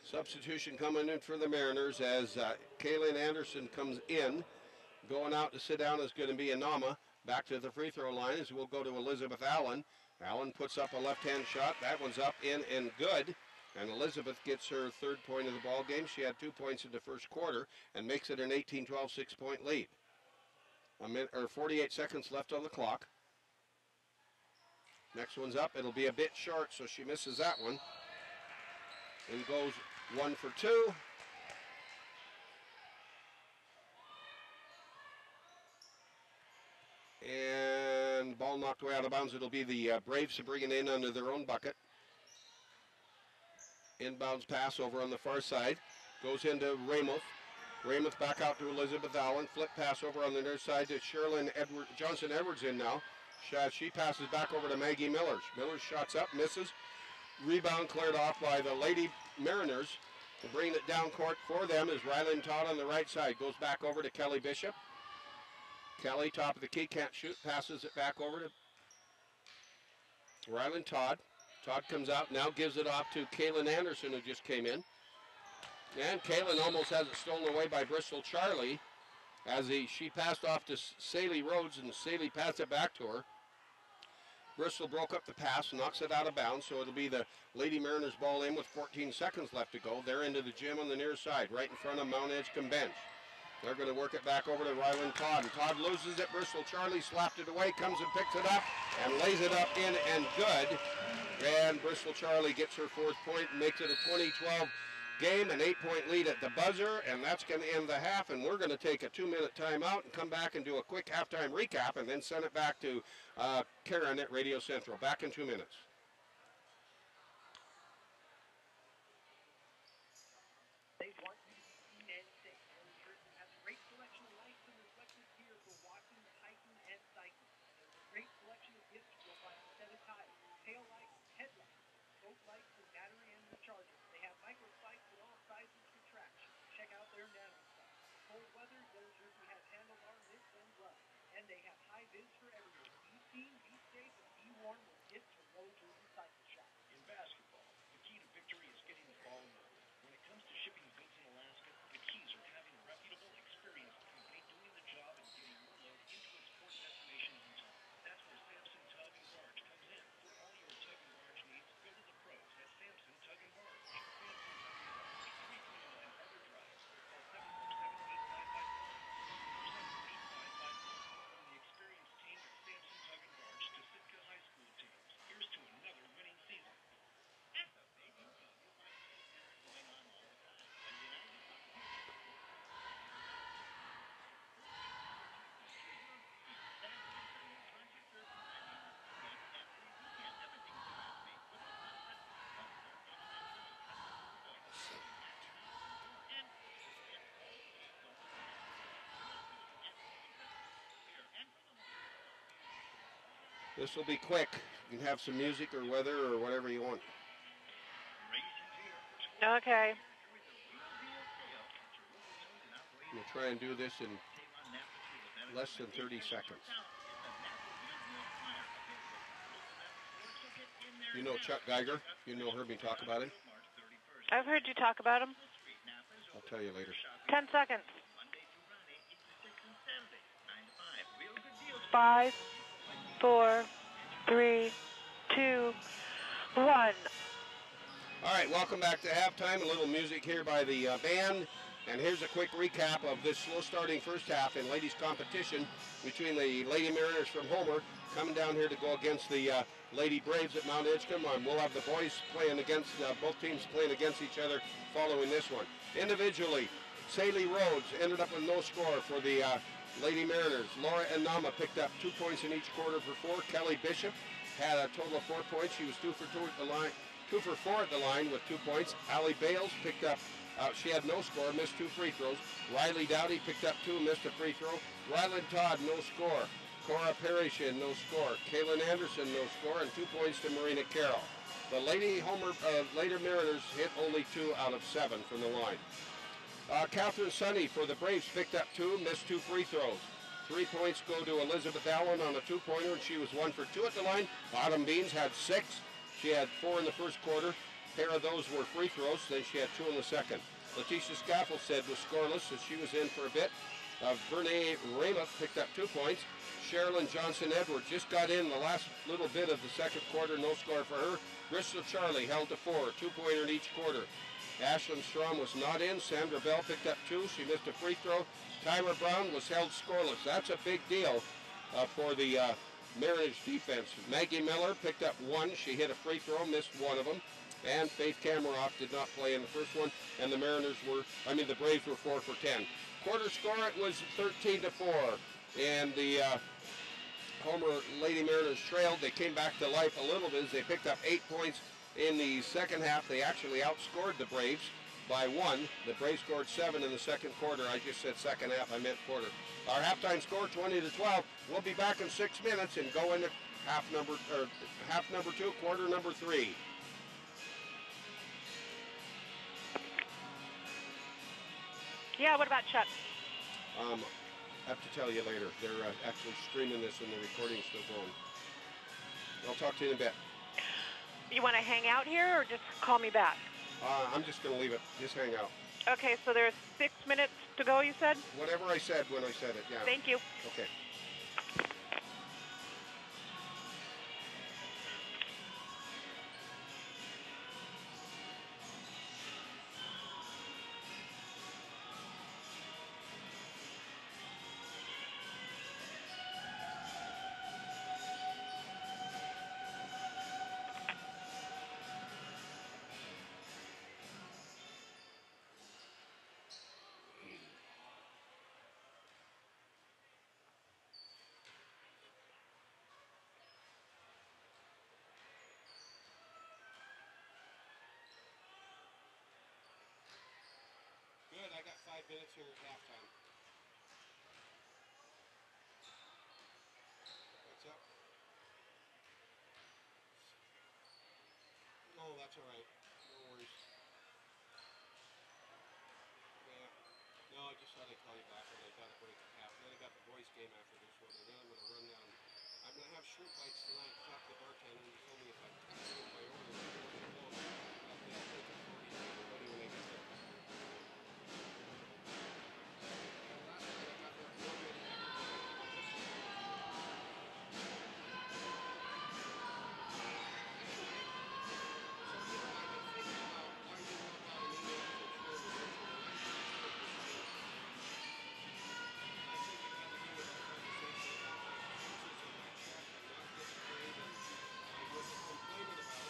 Substitution coming in for the Mariners as Kaylin Anderson comes in. Going out to sit down is going to be Inama. Back to the free throw line as we'll go to Elizabeth Allen. Allen puts up a left-hand shot. That one's up, in, and good. And Elizabeth gets her 3rd point of the ball game. She had 2 points in the first quarter and makes it an 18-12 6-point lead. 48 seconds left on the clock. Next one's up. It'll be a bit short, so she misses that one. And goes 1 for 2. And ball knocked way out of bounds. It'll be the Braves to bring it in under their own bucket. Inbounds pass over on the far side. Goes into Ramuth. Ramuth back out to Elizabeth Allen. Flip pass over on the near side to Sherilyn Johnson-Edwards in now. She passes back over to Maggie Millers. Millers shots up, misses. Rebound cleared off by the Lady Mariners. To bring it down court for them is Rylan Todd on the right side. Goes back over to Kelly Bishop. Kelly, top of the key, can't shoot. Passes it back over to Rylan Todd. Todd comes out, now gives it off to Kaylin Anderson, who just came in. And Kaylin almost has it stolen away by Bristol Charlie as she passed off to Saley Rhodes, and Saley passed it back to her. Bristol broke up the pass, knocks it out of bounds, so it'll be the Lady Mariners ball in with 14 seconds left to go. They're into the gym on the near side, right in front of Mt.Edgecumbe bench. They're going to work it back over to Rylan Todd, and Todd loses it. Bristol Charlie slapped it away, comes and picks it up, and lays it up in and good. And Bristol Charlie gets her 4th point and makes it a 20-12 game, an 8-point lead at the buzzer, and that's going to end the half. And we're going to take a 2-minute timeout and come back and do a quick halftime recap, and then send it back to Karen at Radio Central. Back in 2 minutes. In basketball, the key to victory is getting the ball moving. When it comes to shipping goods in Alaska, the keys are having a reputable, experienced company doing the job and getting your load into its port destination on time. That's where Samson Tug and Barge comes in. For all your tug and barge needs, go to the pros at Samson Tug and Barge. Samson Tug and Barge, 329 Harbor Drive. Call 747-8551 or 78551. From the experienced team at Samson Tug and Barge to Sitka High School teams, here's to another winning season. This will be quick. You can have some music or weather or whatever you want. Okay. We'll try and do this in less than 30 seconds. You know Chuck Geiger? You know Herbie talk about him? I've heard you talk about him. I'll tell you later. 10 seconds. 5, 4, 3, 2, 1. All right, welcome back to halftime. A little music here by the band. And here's a quick recap of this slow starting first half in ladies competition between the Lady Mariners from Homer coming down here to go against the Lady Braves at Mt.Edgecumbe. We'll have the boys playing against, both teams playing against each other following this one. Individually, Saley Rhodes ended up with no score for the Lady Mariners, Laura and Nama picked up 2 points in each quarter for 4. Kelly Bishop had a total of 4 points. She was 2 for 2 at the line, 2 for 4 at the line with 2 points. Allie Bales picked up, she had no score, missed 2 free throws. Riley Dowdy picked up 2, missed a free throw. Ryland Todd, no score. Cora Parrish, no score. Kaylin Anderson, no score, and 2 points to Marina Carroll. The later Mariners hit only 2 out of 7 from the line. Catherine Sunny for the Braves picked up 2, missed 2 free throws. 3 points go to Elizabeth Allen on a 2-pointer, and she was 1 for 2 at the line. Autumn Beans had 6. She had 4 in the first quarter. A pair of those were free throws, then she had 2 in the second. Letitia Scaffel said was scoreless, as she was in for a bit. Verne Raymond picked up 2 points. Sherilyn Johnson-Edwards just got in the last little bit of the second quarter, no score for her. Bristol Charlie held to 4, a 2-pointer in each quarter. Ashlyn Strom was not in. Sandra Bell picked up 2. She missed a free throw. Tyra Brown was held scoreless. That's a big deal for the Mariners defense. Maggie Miller picked up 1. She hit a free throw, missed 1 of them. And Faith Kameroff did not play in the first one. And the Braves were 4 for 10. Quarter score, it was 13-4. And the Homer Lady Mariners trailed. They came back to life a little bit as they picked up 8 points in the second half. They actually outscored the Braves by 1. The Braves scored 7 in the second quarter. I just said second half, I meant quarter. Our halftime score 20-12. We'll be back in 6 minutes and go into half number 2, quarter number 3. Yeah, what about Chuck? I have to tell you later. They're actually streaming this and the recording's still going. I'll talk to you in a bit. You want to hang out here or just call me back? I'm just going to leave it. Just hang out. Okay, so there's 6 minutes to go, you said? Whatever I said when I said it, yeah. Thank you. Okay. Good, I got 5 minutes here at halftime. What's up? Oh, that's all right. No worries. Yeah. No, I just thought I'd call you back and I got a break at half. Then I got the boys game after this one, and then I'm going to run down. I'm going to have shrimp bites tonight. Talk to the bartender, and he told me if I cancel my order, I'm going to go. They'll take it for me to everybody when I get there. Last night I got there at 1 minute. Complaining about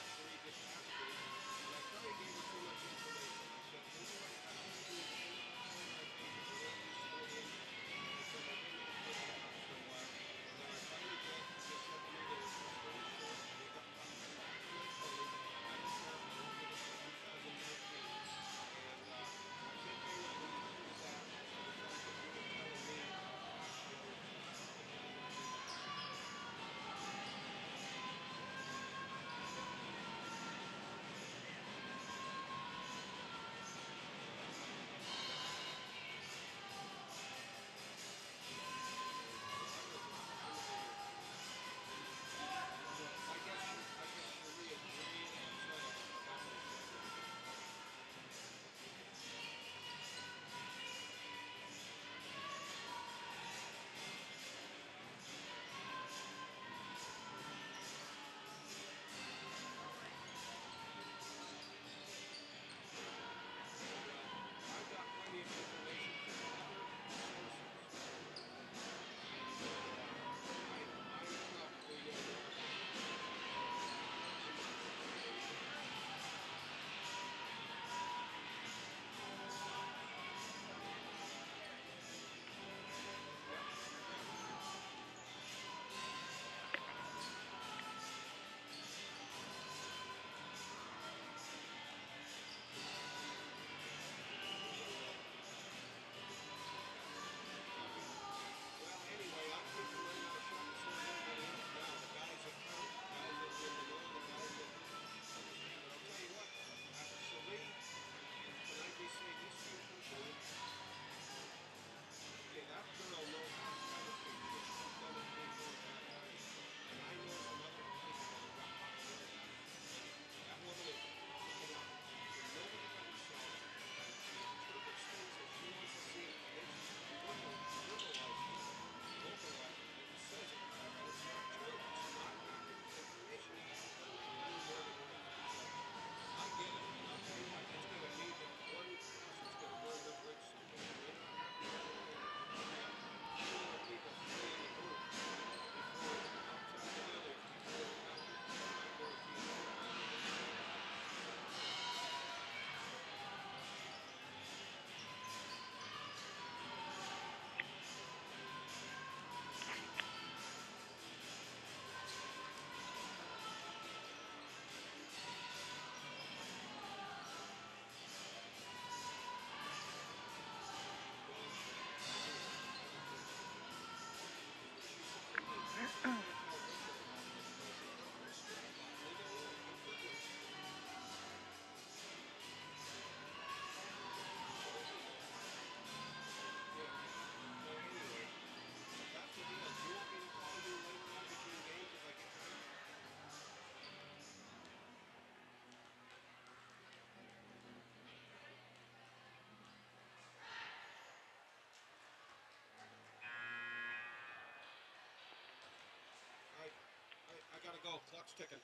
Clock's ticking.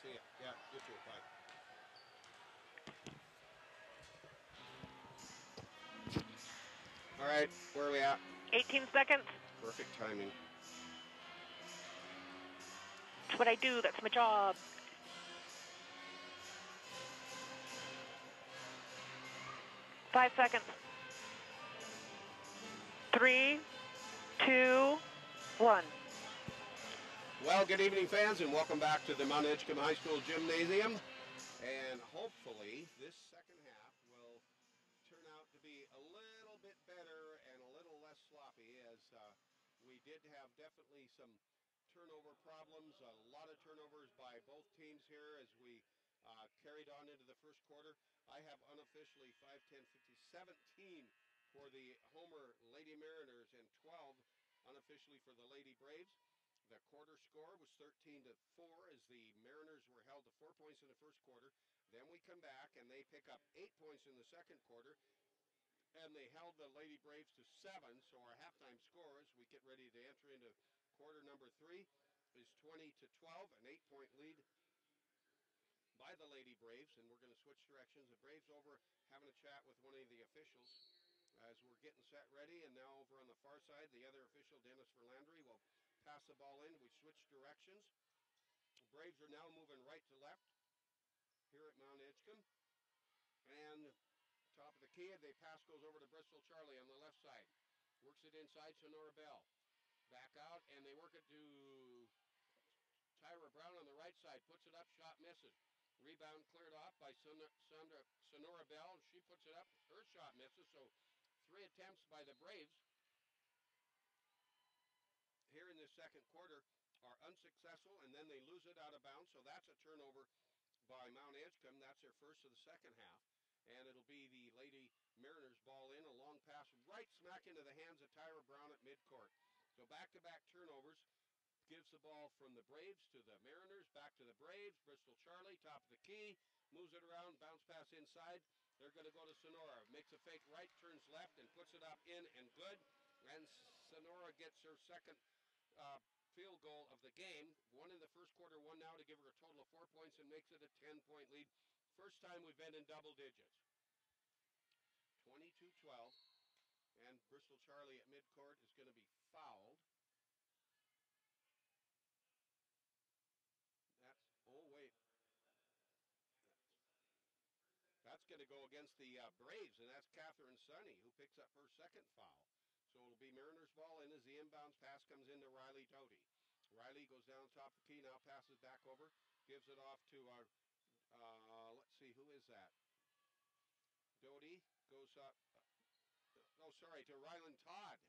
See ya. Yeah, you too. Bye. All right, where are we at? 18 seconds. Perfect timing. That's what I do. That's my job. Five seconds. 3, 2, 1. Well, good evening, fans, and welcome back to the Mt.Edgecumbe High School Gymnasium. And hopefully, this second half will turn out to be a little bit better and a little less sloppy, as we did have definitely some turnover problems, a lot of turnovers by both teams here as we carried on into the first quarter. I have unofficially 5, 10, 50, 17 for the Homer Lady Mariners and 12 unofficially for the Lady Braves. The quarter score was 13-4 as the Mariners were held to 4 points in the first quarter. Then we come back and they pick up 8 points in the second quarter, and they held the Lady Braves to 7. So our halftime score, as we get ready to enter into quarter number 3, is 20-12, an 8-point lead by the Lady Braves. And we're going to switch directions. The Braves over having a chat with one of the officials as we're getting set ready. And now over on the far side, the other official, Dennis Verlandry, will pass the ball in. We switch directions. The Braves are now moving right to left here at Mt.Edgecumbe. And top of the key, the pass goes over to Bristol Charlie on the left side. Works it inside, Sonora Bell. Back out, and they work it to Tyra Brown on the right side. Puts it up, shot misses. Rebound cleared off by Sonora Bell. She puts it up, her shot misses. So 3 attempts by the Braves here in this second quarter are unsuccessful, and then they lose it out of bounds. So that's a turnover by Mt.Edgecumbe. That's their first of the second half. And it'll be the Lady Mariners ball in, a long pass right smack into the hands of Tyra Brown at midcourt. So back-to-back turnovers. Gives the ball from the Braves to the Mariners, back to the Braves. Bristol Charlie, top of the key, moves it around, bounce pass inside. They're going to go to Sonora. Makes a fake right, turns left, and puts it up in and good. And Sonora gets her second field goal of the game. One in the first quarter, one now to give her a total of 4 points and makes it a 10-point lead. First time we've been in double digits. 22-12. And Bristol Charlie at midcourt is going to be fouled. That's going to go against the Braves, and that's Catherine Sonny, who picks up her second foul. So it'll be Mariners ball in as the inbounds pass comes into Riley Doty. Riley goes down top of the key, now passes back over, gives it off to let's see, who is that? Doty goes up, to Ryland Todd.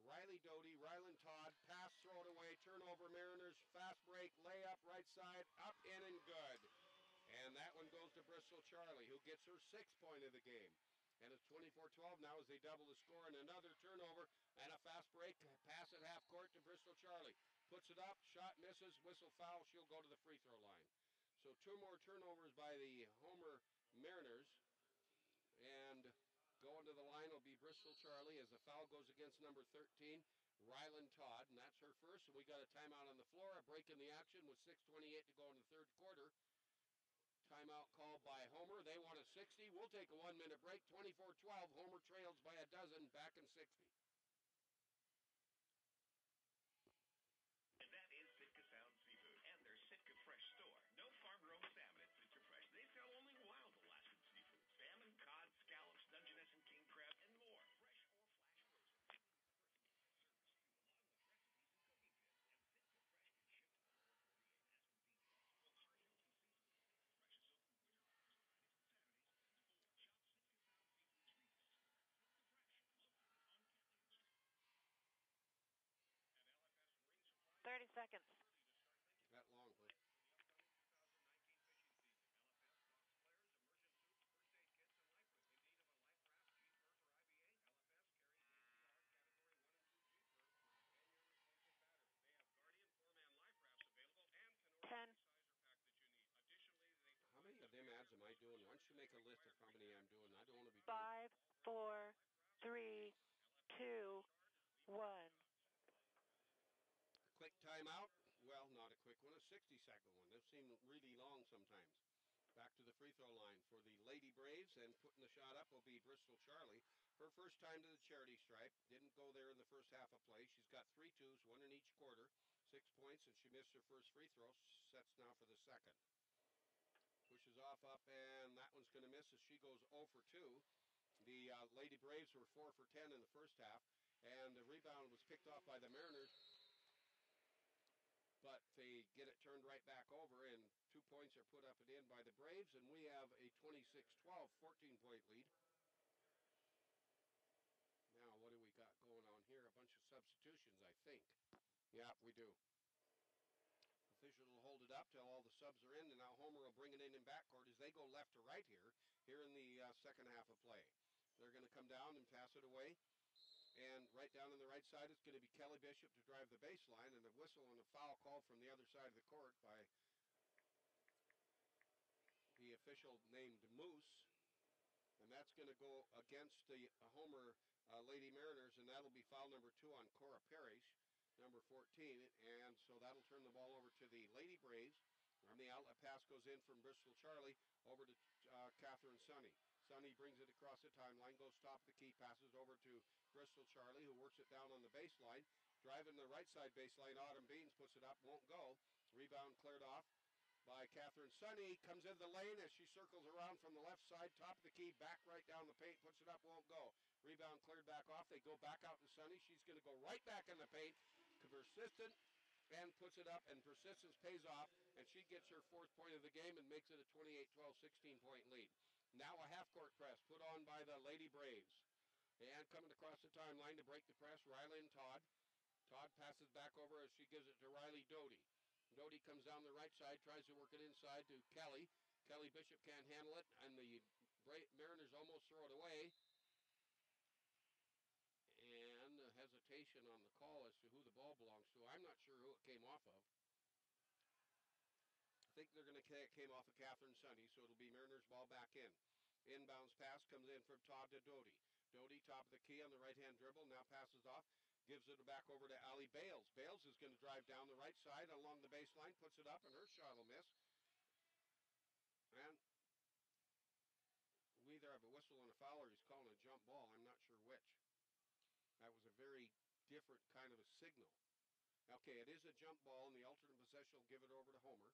Riley Doty, Ryland Todd, pass, throw it away, turnover, Mariners, fast break, layup, right side, up, in, and good. And that one goes to Bristol Charlie, who gets her 6th point of the game. And it's 24-12 now as they double the score, and another turnover and a fast break, pass at half court to Bristol Charlie. Puts it up, shot misses, whistle foul, she'll go to the free throw line. So 2 more turnovers by the Homer Mariners. And going to the line will be Bristol Charlie as the foul goes against number 13, Ryland Todd, and that's her first. And we got a timeout on the floor, a break in the action with 6:28 to go in the third quarter. Timeout called by Homer. They want a 60. We'll take a 1-minute break. 24-12. Homer trails by a dozen, back in 60. And that is Sitka Sound Seafood and their Sitka Fresh store. No farm-grown salmon at Sitka Fresh. They sell only wild Alaskan seafood. Salmon, cod, scallops, Dungeness, and king crab, and more. Fresh or flash frozen. Service too, along with recipes and cooking tips. And Sitka Fresh can ship to all 448 SOP. Well, our healthy seafood. Fresh is open winter hours, Fridays and Saturdays, 10 to 4. Shop Sitka Sound Seafood's retail store. Sitka Fresh, located on Catlin Street. At LFS Marine Supply. 30 seconds. That long, huh? How many of them ads am I doing? Why don't you make a list of how many I'm doing? I don't want to be doing 5, 4, 3, 2, 1. quick timeout. Well, not a quick 60-second one. Those seem really long sometimes. Back to the free throw line for the Lady Braves, and putting the shot up will be Bristol Charlie. Her first time to the charity stripe. Didn't go there in the first half of play. She's got 3 twos, 1 in each quarter, 6 points, and she missed her first free throw. Sets now for the second. Pushes off up, and that one's going to miss as she goes 0 for 2. The Lady Braves were 4 for 10 in the first half, and the rebound was picked off by the Mariners, but they get it turned right back over, and 2 points are put up and in by the Braves, and we have a 26-12, 14-point lead. Now, what do we got going on here? A bunch of substitutions, I think. Yeah, we do. Official will hold it up till all the subs are in, and now Homer will bring it in backcourt as they go left to right here in the second half of play. They're going to come down and pass it away, and right down on the right side is going to be Kelly Bishop to drive the baseline, and a whistle and a foul called from the other side of the court by the official named Moose, and that's going to go against the Homer Lady Mariners, and that'll be foul number 2 on Cora Parrish, number 14, and so that'll turn the ball over to the Lady Braves. And the outlet pass goes in from Bristol Charlie over to Catherine Sonny. Sonny brings it across the timeline, goes top of the key, passes over to Bristol Charlie, who works it down on the baseline. Driving the right side baseline, Autumn Beans puts it up, won't go. Rebound cleared off by Catherine Sonny. Comes into the lane as she circles around from the left side, top of the key, back right down the paint, puts it up, won't go. Rebound cleared back off. They go back out to Sonny. She's going to go right back in the paint. Persistent, and puts it up, and persistence pays off, and she gets her 4th point of the game and makes it a 28-12, 16-point lead. Now a half-court press put on by the Lady Braves. And coming across the timeline to break the press, Riley and Todd. Todd passes back over as she gives it to Riley Doty. Doty comes down the right side, tries to work it inside to Kelly. Kelly Bishop can't handle it, and the Mariners almost throw it away. And a hesitation on the call as to who the ball belongs to. I'm not sure who it came off of. I think they're going to came off of Catherine Sonny, so it'll be Mariners ball back in. Inbounds pass comes in from Todd to Doty. Doty, top of the key on the right-hand dribble, now passes off, gives it back over to Allie Bales. Bales is going to drive down the right side along the baseline, puts it up, and her shot will miss. And we either have a whistle and a foul, or he's calling a jump ball. I'm not sure which. That was a very different kind of a signal. Okay, it is a jump ball, and the alternate possession will give it over to Homer.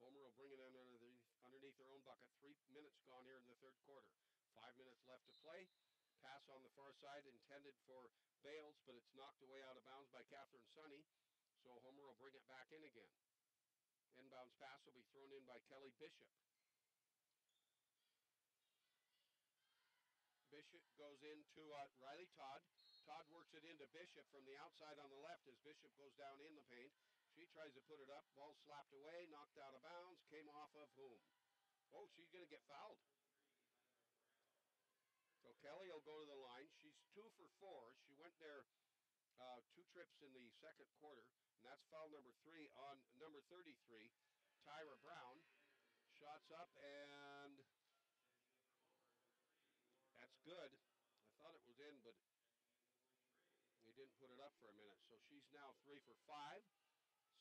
Homer will bring it in underneath their own bucket. 3 minutes gone here in the third quarter. 5 minutes left to play. Pass on the far side intended for Bales, but it's knocked away out of bounds by Catherine Sonny. So Homer will bring it back in again. Inbounds pass will be thrown in by Kelly Bishop. Bishop goes into Riley Todd. Todd works it into Bishop from the outside on the left as Bishop goes down in the paint. She tries to put it up. Ball slapped away, knocked out of bounds. Came off of whom? Oh, she's going to get fouled. So Kelly will go to the line. She's 2 for 4. She went there 2 trips in the second quarter, and that's foul number 3 on number 33, Tyra Brown. Shots up, and that's good. I thought it was in, but they didn't put it up for a minute. So she's now 3 for 5.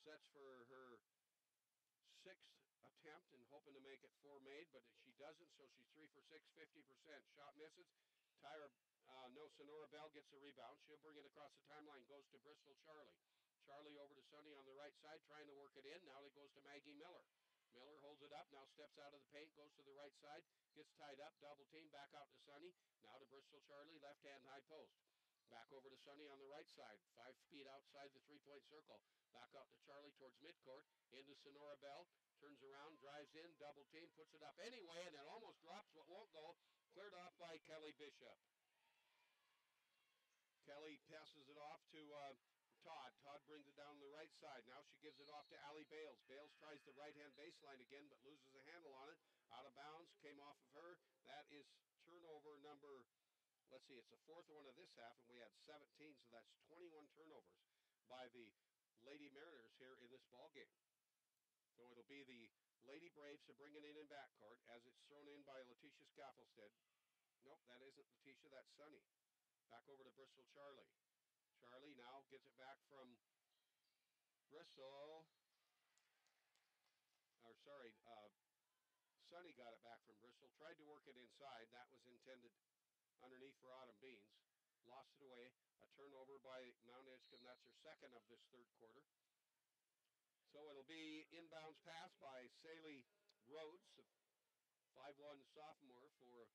Sets for her 6th attempt and hoping to make it 4 made, but she doesn't, so she's 3 for 6, 50%. Shot misses. Sonora Bell gets the rebound. She'll bring it across the timeline, goes to Bristol Charlie. Charlie over to Sonny on the right side, trying to work it in. Now it goes to Maggie Miller. Miller holds it up, now steps out of the paint, goes to the right side, gets tied up, double team, back out to Sonny. Now to Bristol Charlie, left-hand high post. Back over to Sonny on the right side, 5 feet outside the 3-point circle. Back out to Charlie towards midcourt, into Sonora Bell, turns around, drives in, double team, puts it up anyway, and it almost drops but won't go. Cleared off by Kelly Bishop. Kelly passes it off to Todd. Todd brings it down the right side. Now she gives it off to Allie Bales. Bales tries the right-hand baseline again, but loses a handle on it. Out of bounds, came off of her. That is turnover number, let's see, it's the 4th one of this half, and we had 17, so that's 21 turnovers by the Lady Mariners here in this ball game. So it'll be the Lady Braves to bring it in backcourt as it's thrown in by Letitia Scaffelstead. Nope, that isn't Letitia, that's Sonny. Back over to Bristol Charlie. Charlie now gets it back from Bristol. Sonny got it back from Bristol. Tried to work it inside. That was intended underneath for Autumn Beans. Lost it away. A turnover by Mt.Edgecumbe. That's her second of this third quarter. So it'll be inbounds pass by Saley Rhodes, a 5'1" sophomore for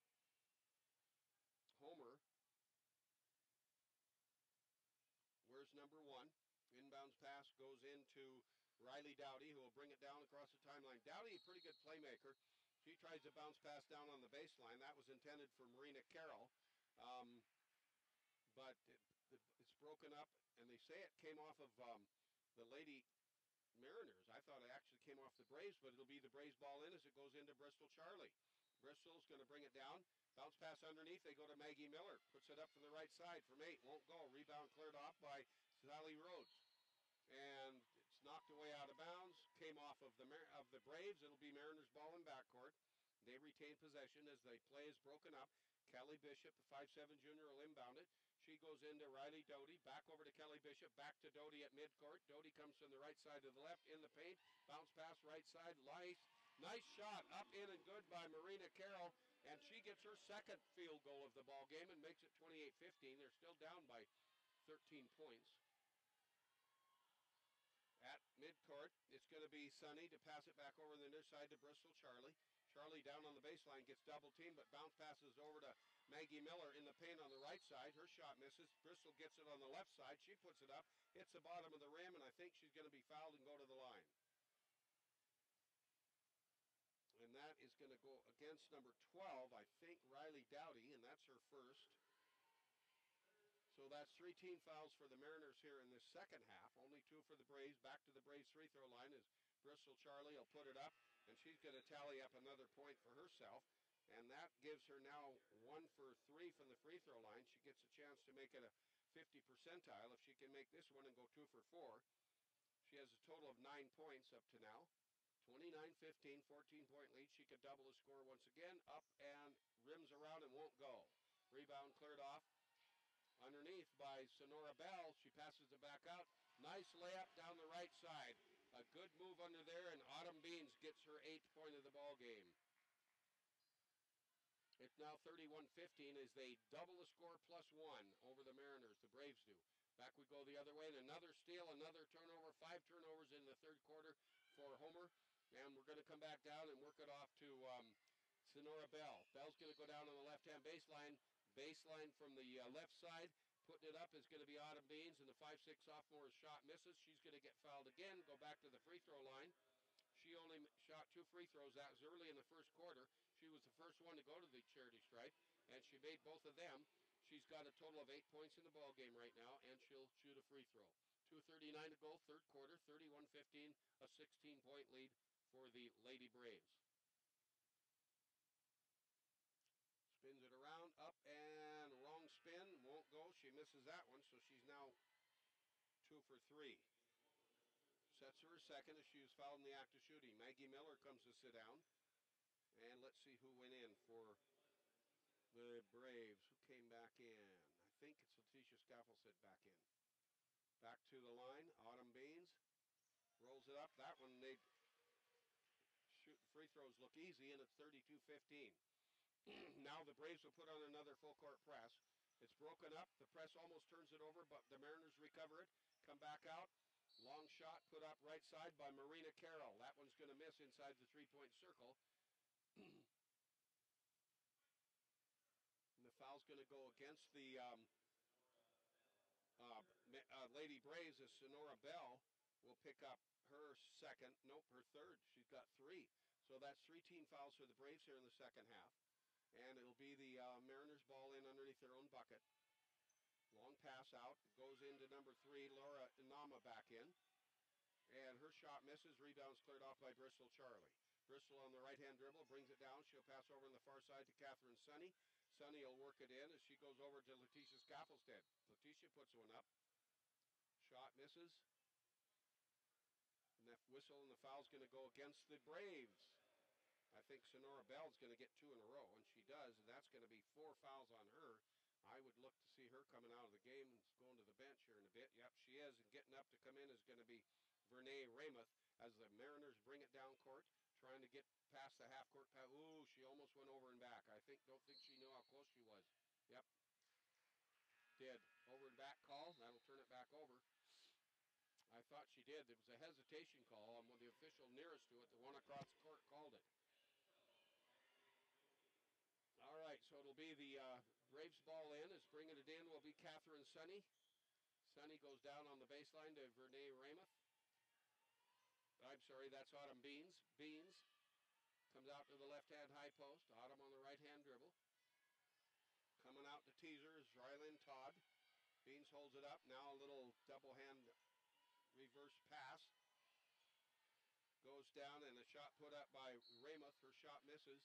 Homer. Where's number 1? Inbounds pass goes into Riley Dowdy, who will bring it down across the timeline. Dowdy, a pretty good playmaker. She tries to bounce pass down on the baseline. That was intended for Marina Carroll. But it's broken up, and they say it came off of the Lady Mariners. I thought it actually came off the Braves, but it'll be the Braves ball in as it goes into Bristol Charlie. Bristol's going to bring it down. Bounce pass underneath. They go to Maggie Miller. Puts it up from the right side from 8. Won't go. Rebound cleared off by Sally Rhodes. And it's knocked away out of bounds. Came off of the Braves. It'll be Mariners ball in backcourt. They retain possession as the play is broken up. Kelly Bishop, the 5'7" junior, will inbound it. She goes into Riley Doty. Back over to Kelly Bishop. Back to Doty at midcourt. Doty comes from the right side to the left in the paint. Bounce pass right side. Nice shot up in and good by Marina Carroll. And she gets her second field goal of the ball game and makes it 28-15. They're still down by 13 points. At midcourt, it's going to be Sonny to pass it back over on the near side to Bristol Charlie. Charlie down on the baseline gets double teamed, but bounce passes over to Maggie Miller in the paint on the right side. Her shot misses. Bristol gets it on the left side. She puts it up, hits the bottom of the rim, and I think she's going to be fouled and go to the line. And that is going to go against number 12, I think, Riley Dowdy, and that's her first. So that's 3 team fouls for the Mariners here in this second half. Only 2 for the Braves. Back to the Braves free throw line as Bristol Charlie will put it up, and she's going to tally up another point for herself. And that gives her now 1 for 3 from the free throw line. She gets a chance to make it a 50 percentile if she can make this one and go 2 for 4. She has a total of 9 points up to now. 29-15, 14-point lead. She could double the score once again. Up and rims around and won't go. Rebound cleared off. Underneath by Sonora Bell. She passes it back out. Nice layup down the right side. A good move under there, and Autumn Beans gets her 8th point of the ball game. It's now 31-15 as they double the score plus 1 over the Mariners. The Braves do. Back we go the other way, and another steal, another turnover. 5 turnovers in the third quarter for Homer. And we're going to come back down and work it off to Sonora Bell. Bell's going to go down on the left-hand baseline. Baseline from the left side. Putting it up is going to be Autumn Beans, and the 5'6" sophomore shot misses. She's going to get fouled again, go back to the free throw line. She only shot 2 free throws. That was early in the first quarter. She was the first one to go to the charity stripe, and she made both of them. She's got a total of 8 points in the ball game right now, and she'll shoot a free throw. 2:39 to go, third quarter, 31-15, a 16-point lead for the Lady Braves. Spins it around, up and long spin, won't go. She misses that one, so she's now 2 for 3. Sets her second as she was fouled in the act of shooting. Maggie Miller comes to sit down. And let's see who went in for the Braves. Who came back in? I think it's Letitia Scaffelstead back in. Back to the line, Autumn Beans. Rolls it up. That one, they shoot free throws look easy, and it's 32-15. Now the Braves will put on another full court press. It's broken up. The press almost turns it over, but the Mariners recover it. Come back out. Long shot put up right side by Marina Carroll. That one's going to miss inside the 3-point circle. And the foul's going to go against the Lady Braves as Sonora Bell will pick up her third. She's got 3. So that's 3 team fouls for the Braves here in the second half. And it'll be the Mariners ball in underneath their own bucket. Long pass out. Goes into number 3, Laura Inama back in. And her shot misses. Rebounds cleared off by Bristol Charlie. Bristol on the right-hand dribble, brings it down. She'll pass over on the far side to Catherine Sonny. Sonny will work it in as she goes over to Letitia Scaffelstead. Letitia puts one up. Shot misses. And that whistle and the foul's going to go against the Braves. I think Sonora Bell's going to get 2 in a row, and she does, and that's going to be 4 fouls on her. I would look to see her coming out of the game and going to the bench here in a bit. Yep, she is, and getting up to come in is going to be Vernay Ramuth, as the Mariners bring it down court, trying to get past the half court pass. Ooh, she almost went over and back. Don't think she knew how close she was. Yep. Did. Over and back call. That'll turn it back over. I thought she did. There was a hesitation call, and when the official nearest to it, the one across the court, called it. All right, so it'll be the Braves ball in. As bringing it in will be Catherine Sunny. Sunny goes down on the baseline to Vernay Ramuth. I'm sorry, that's Autumn Beans. Beans comes out to the left-hand high post. Autumn on the right-hand dribble. Coming out to teaser is Rylin Todd. Beans holds it up. Now a little double-hand reverse pass. Goes down, and a shot put up by Ramuth. Her shot misses.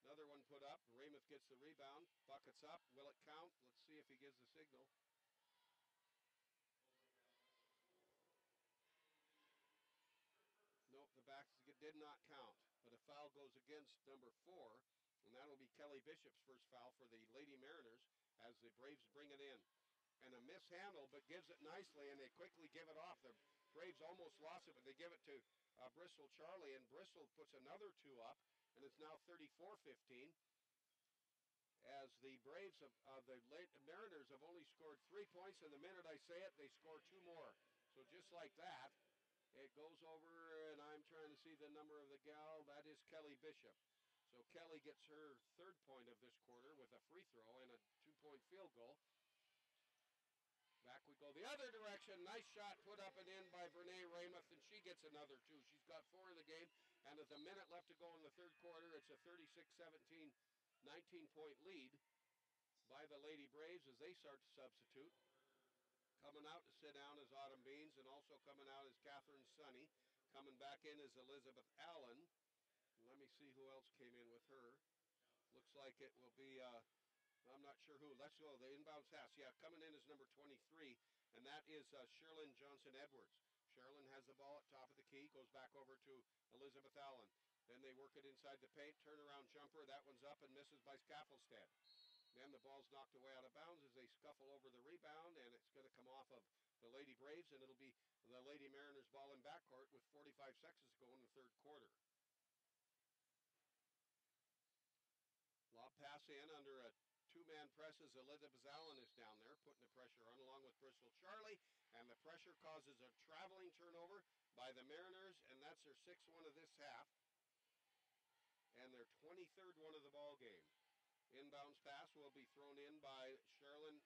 Another one put up. Ramuth gets the rebound. Buckets up. Will it count? Let's see if he gives the signal. Nope, the basket did not count. But a foul goes against number 4, and that'll be Kelly Bishop's first foul for the Lady Mariners as the Braves bring it in. And a mishandle, but gives it nicely, and they quickly give it off. The Braves almost lost it, but they give it to Bristol Charlie, and Bristol puts another 2 up, and it's now 34-15. As the Braves of the Mariners have only scored 3 points, and the minute I say it, they score 2 more. So just like that, it goes over, and I'm trying to see the number of the gal. That is Kelly Bishop. So Kelly gets her 3rd point of this quarter with a free throw and a 2-point field goal. Back we go the other direction. Nice shot put up and in by Vernay Ramuth, and she gets another 2. She's got 4 in the game, and with a minute left to go in the 3rd quarter, it's a 36-17, 19-point lead by the Lady Braves as they start to substitute. Coming out to sit down is Autumn Beans, and also coming out is Catherine Sunny. Coming back in is Elizabeth Allen. Let me see who else came in with her. Looks like it will be, I'm not sure who. Let's go, the inbounds pass. Yeah, coming in is number 23, and that is Sherilyn Johnson-Edwards. Sherilyn has the ball at top of the key, goes back over to Elizabeth Allen. Then they work it inside the paint, turnaround jumper. That one's up and misses by Scaffelstead. Then the ball's knocked away out of bounds as they scuffle over the rebound, and it's going to come off of the Lady Braves, and it'll be the Lady Mariners ball in backcourt with 45 seconds to go in the 3rd quarter. Lob pass in under a 2-man press as Elizabeth Allen is down there, putting the pressure on along with Bristol Charlie, and the pressure causes a traveling turnover by the Mariners, and that's their 6th one of this half, and their 23rd one of the ball game. Inbounds pass will be thrown in by Sherilyn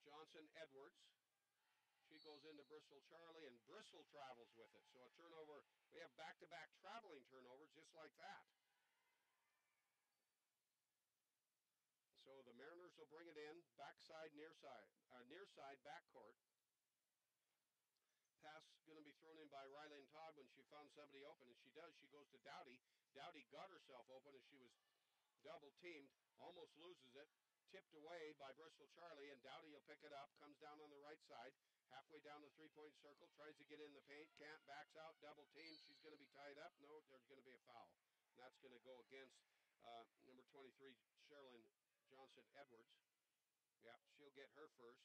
Johnson-Edwards. She goes into Bristol Charlie, and Bristol travels with it. So a turnover, we have back-to-back traveling turnovers just like that. So the Mariners will bring it in, backside, near side, backcourt. Pass going to be thrown in by Rylin Todd when she found somebody open, and she does. She goes to Dowdy. Dowdy got herself open as she was double teamed, almost loses it, tipped away by Bristol Charlie, and Dowdy will pick it up, comes down on the right side, halfway down the 3-point circle, tries to get in the paint, can't, backs out, double teamed, she's going to be tied up. No, there's going to be a foul. And that's going to go against number 23, Sherilyn Johnson-Edwards. Yeah, she'll get her first.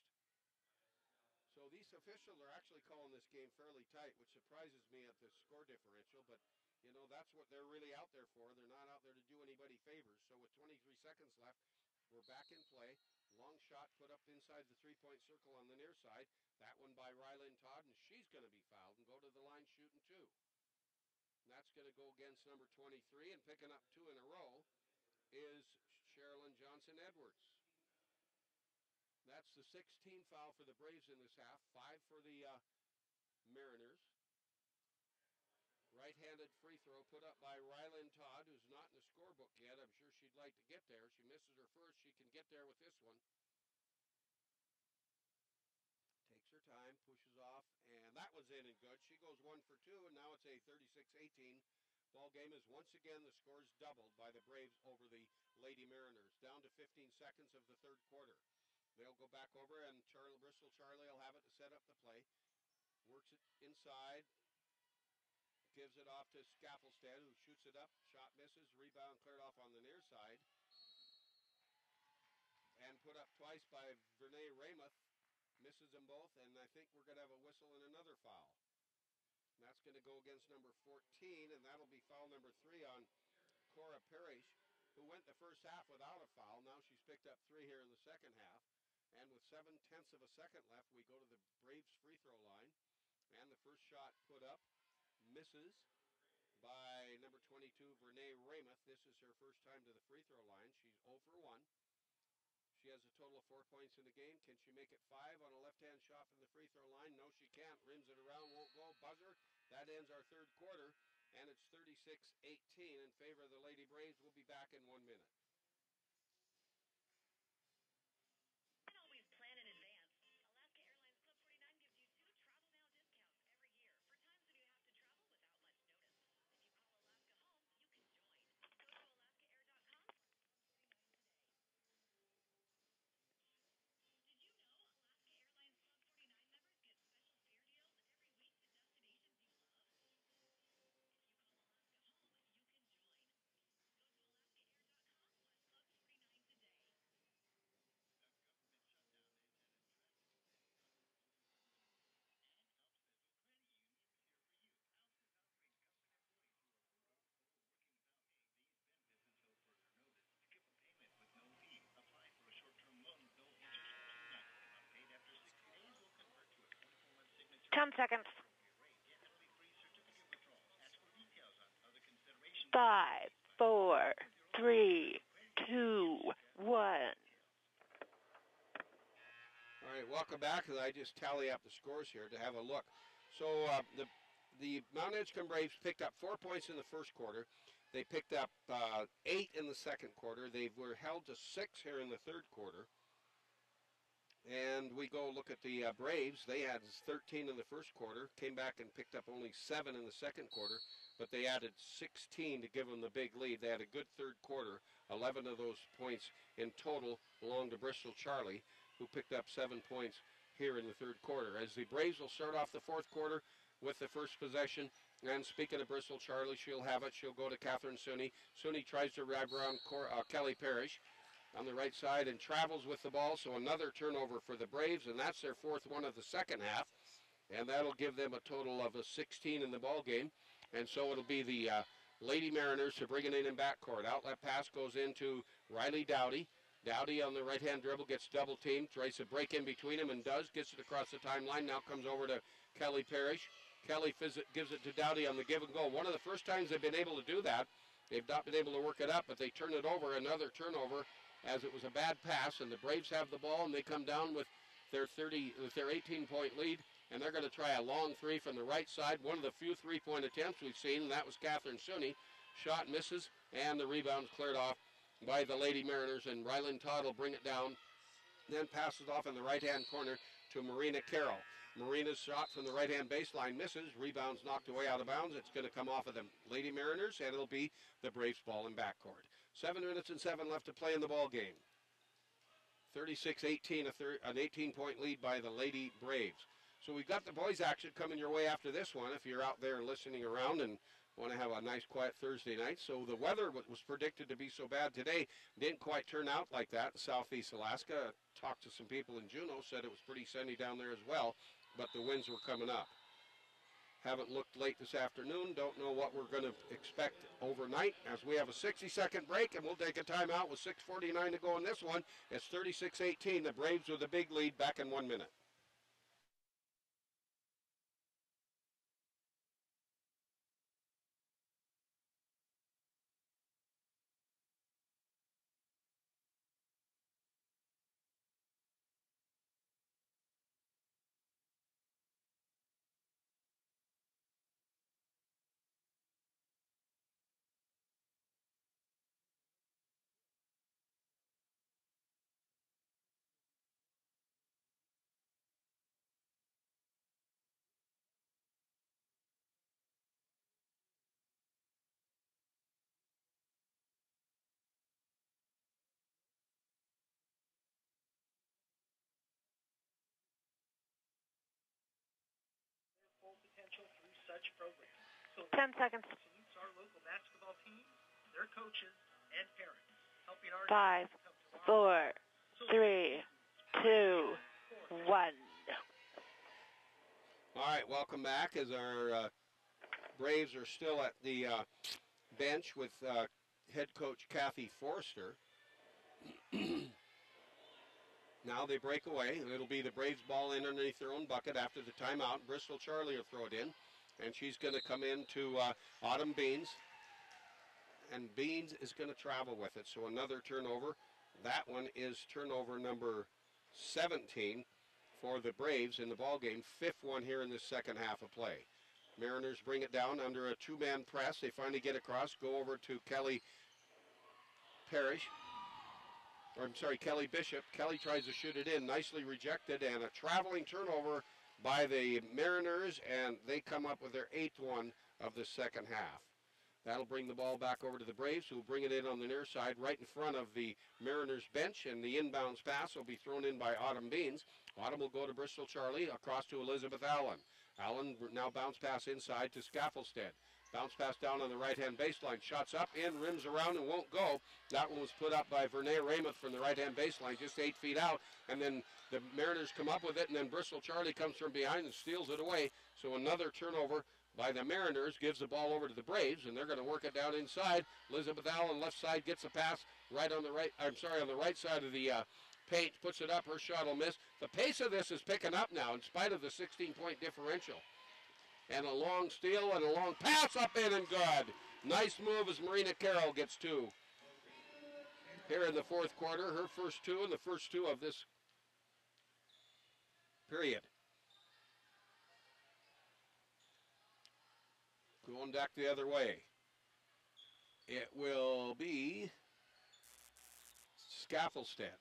So these officials are actually calling this game fairly tight, which surprises me at the score differential, but you know, that's what they're really out there for. They're not out there to do anybody favors. So with 23 seconds left, we're back in play. Long shot put up inside the 3-point circle on the near side. That one by Rylin Todd, and she's going to be fouled and go to the line shooting 2. And that's going to go against number 23, and picking up 2 in a row is Sherilyn Johnson-Edwards. That's the 16th foul for the Braves in this half, 5 for the Mariners. Right-handed free throw put up by Rylin Todd, who's not in the scorebook yet. I'm sure she'd like to get there. She misses her first. She can get there with this one. Takes her time, pushes off, and that was in and good. She goes 1 for 2, and now it's a 36-18 ball game as once again the score's doubled by the Braves over the Lady Mariners. Down to 15 seconds of the 3rd quarter. They'll go back over, and Bristol Charlie will have it to set up the play. Works it inside. Gives it off to Scaffelstead, who shoots it up. Shot misses. Rebound cleared off on the near side. And put up twice by Vernay Ramuth. Misses them both, and I think we're going to have a whistle and another foul. And that's going to go against number 14, and that'll be foul number 3 on Cora Parrish, who went the first half without a foul. Now she's picked up 3 here in the second half. And with 7/10 of a second left, we go to the Braves free throw line. And the first shot put up misses by number 22, Vernay Ramuth. This is her first time to the free throw line. She's 0 for 1. She has a total of 4 points in the game. Can she make it 5 on a left-hand shot from the free throw line? No, she can't. Rims it around, won't go. Buzzer. That ends our third quarter, and it's 36-18 in favor of the Lady Braves. We'll be back in 1 minute. You can always plan in advance. Alaska Airlines Club 49 gives you 2 Travel Now discounts every year for times when you have to travel without much notice. If you call Alaska home, you can join. Go to alaskaair.com. Did you know Alaska Airlines Club 49 members get special fare deals every week to destinations you love? If you call Alaska home, you can join. Go to alaskaair.com/club49 today. The government shutdown has had a drastic effect on most businesses worldwide, and Alps Federal Credit Union is here for you. Alps is offering government employees who are furloughed or working without pay these benefits until further notice. Skip a payment with no fee. Apply for a short-term loan with no interest. Not paid after 60 days will convert to a 24-month signature. 10 seconds. Rate. Get early free certificate withdrawals. Ask for details on other considerations. 5, 4, 3, 2, 1. All right, welcome back. I just tally up the scores here to have a look. So the Mt.Edgecumbe Braves picked up 4 points in the first quarter. They picked up 8 in the second quarter. They were held to 6 here in the third quarter. And we go look at the Braves. They had 13 in the first quarter, came back and picked up only 7 in the second quarter, but they added 16 to give them the big lead. They had a good third quarter. 11 of those points in total belonged to Bristol Charlie, who picked up 7 points here in the third quarter. As the Braves will start off the fourth quarter with the first possession. And speaking of Bristol Charlie, she'll have it. She'll go to Catherine Suni. Suni tries to wrap around Kelly Parrish on the right side and travels with the ball. So another turnover for the Braves, and that's their fourth one of the second half. And that'll give them a total of 16 in the ball game. And so it'll be the Lady Mariners to bring it in backcourt. Outlet pass goes into Riley Dowdy. Dowdy on the right-hand dribble gets double-teamed, tries to break in between them and does, gets it across the timeline, now comes over to Kelly Parrish. Kelly gives it to Dowdy on the give and go. One of the first times they've been able to do that. They've not been able to work it up, but they turn it over, another turnover, as it was a bad pass, and the Braves have the ball, and they come down with their 18-point lead, and they're going to try a long three from the right side. One of the few three-point attempts we've seen, and that was Catherine Suni. Shot misses, and the rebound's cleared off by the Lady Mariners, and Ryland Todd will bring it down, then passes off in the right-hand corner to Marina Carroll. Marina's shot from the right-hand baseline misses. Rebound's knocked away out of bounds. It's going to come off of the Lady Mariners, and it'll be the Braves ball in backcourt. 7 minutes and 7 left to play in the ball game. 36-18, an 18-point lead by the Lady Braves. So we've got the boys action coming your way after this one if you're out there listening around and want to have a nice quiet Thursday night. So the weather was predicted to be so bad today. Didn't quite turn out like that in southeast Alaska. Talked to some people in Juneau, said it was pretty sunny down there as well, but the winds were coming up. Haven't looked late this afternoon. Don't know what we're going to expect overnight as we have a 60-second break, and we'll take a timeout with 6:49 to go in this one. It's 36-18. The Braves with a big lead back in 1 minute. Their full potential through such programs. So 10 seconds. salutes our local basketball team, their coaches, and parents, helping our 5, children become tomorrow's 4, 3, 2, 1. All right, welcome back as our Braves are still at the bench with head coach Kathy Forster. Now they break away, and it'll be the Braves ball in underneath their own bucket after the timeout. Bristol Charlie will throw it in, and she's going to come into Autumn Beans, and Beans is going to travel with it. So another turnover. That one is turnover number 17 for the Braves in the ball game. Fifth one here in the second half of play. Mariners bring it down under a two-man press. They finally get across, go over to Kelly Bishop. Kelly tries to shoot it in, nicely rejected, and a traveling turnover by the Mariners, and they come up with their 8th one of the second half. That'll bring the ball back over to the Braves, who will bring it in on the near side right in front of the Mariners bench, and the inbounds pass will be thrown in by Autumn Beans. Autumn will go to Bristol Charlie, across to Elizabeth Allen. Allen now bounce pass inside to Scaffelstead. Bounce pass down on the right-hand baseline. Shots up, in, rims around, and won't go. That one was put up by Vernay Raymond from the right-hand baseline, just 8 feet out. And then the Mariners come up with it, and then Bristol Charlie comes from behind and steals it away. So another turnover by the Mariners gives the ball over to the Braves, and they're going to work it down inside. Elizabeth Allen, left side, gets a pass on the right side of the paint, puts it up. Her shot will miss. The pace of this is picking up now in spite of the 16-point differential. And a long steal and a long pass up in and good. Nice move as Marina Carroll gets 2. Here in the fourth quarter, her first 2 and the first 2 of this period. Going back the other way. It will be Scaffelstead.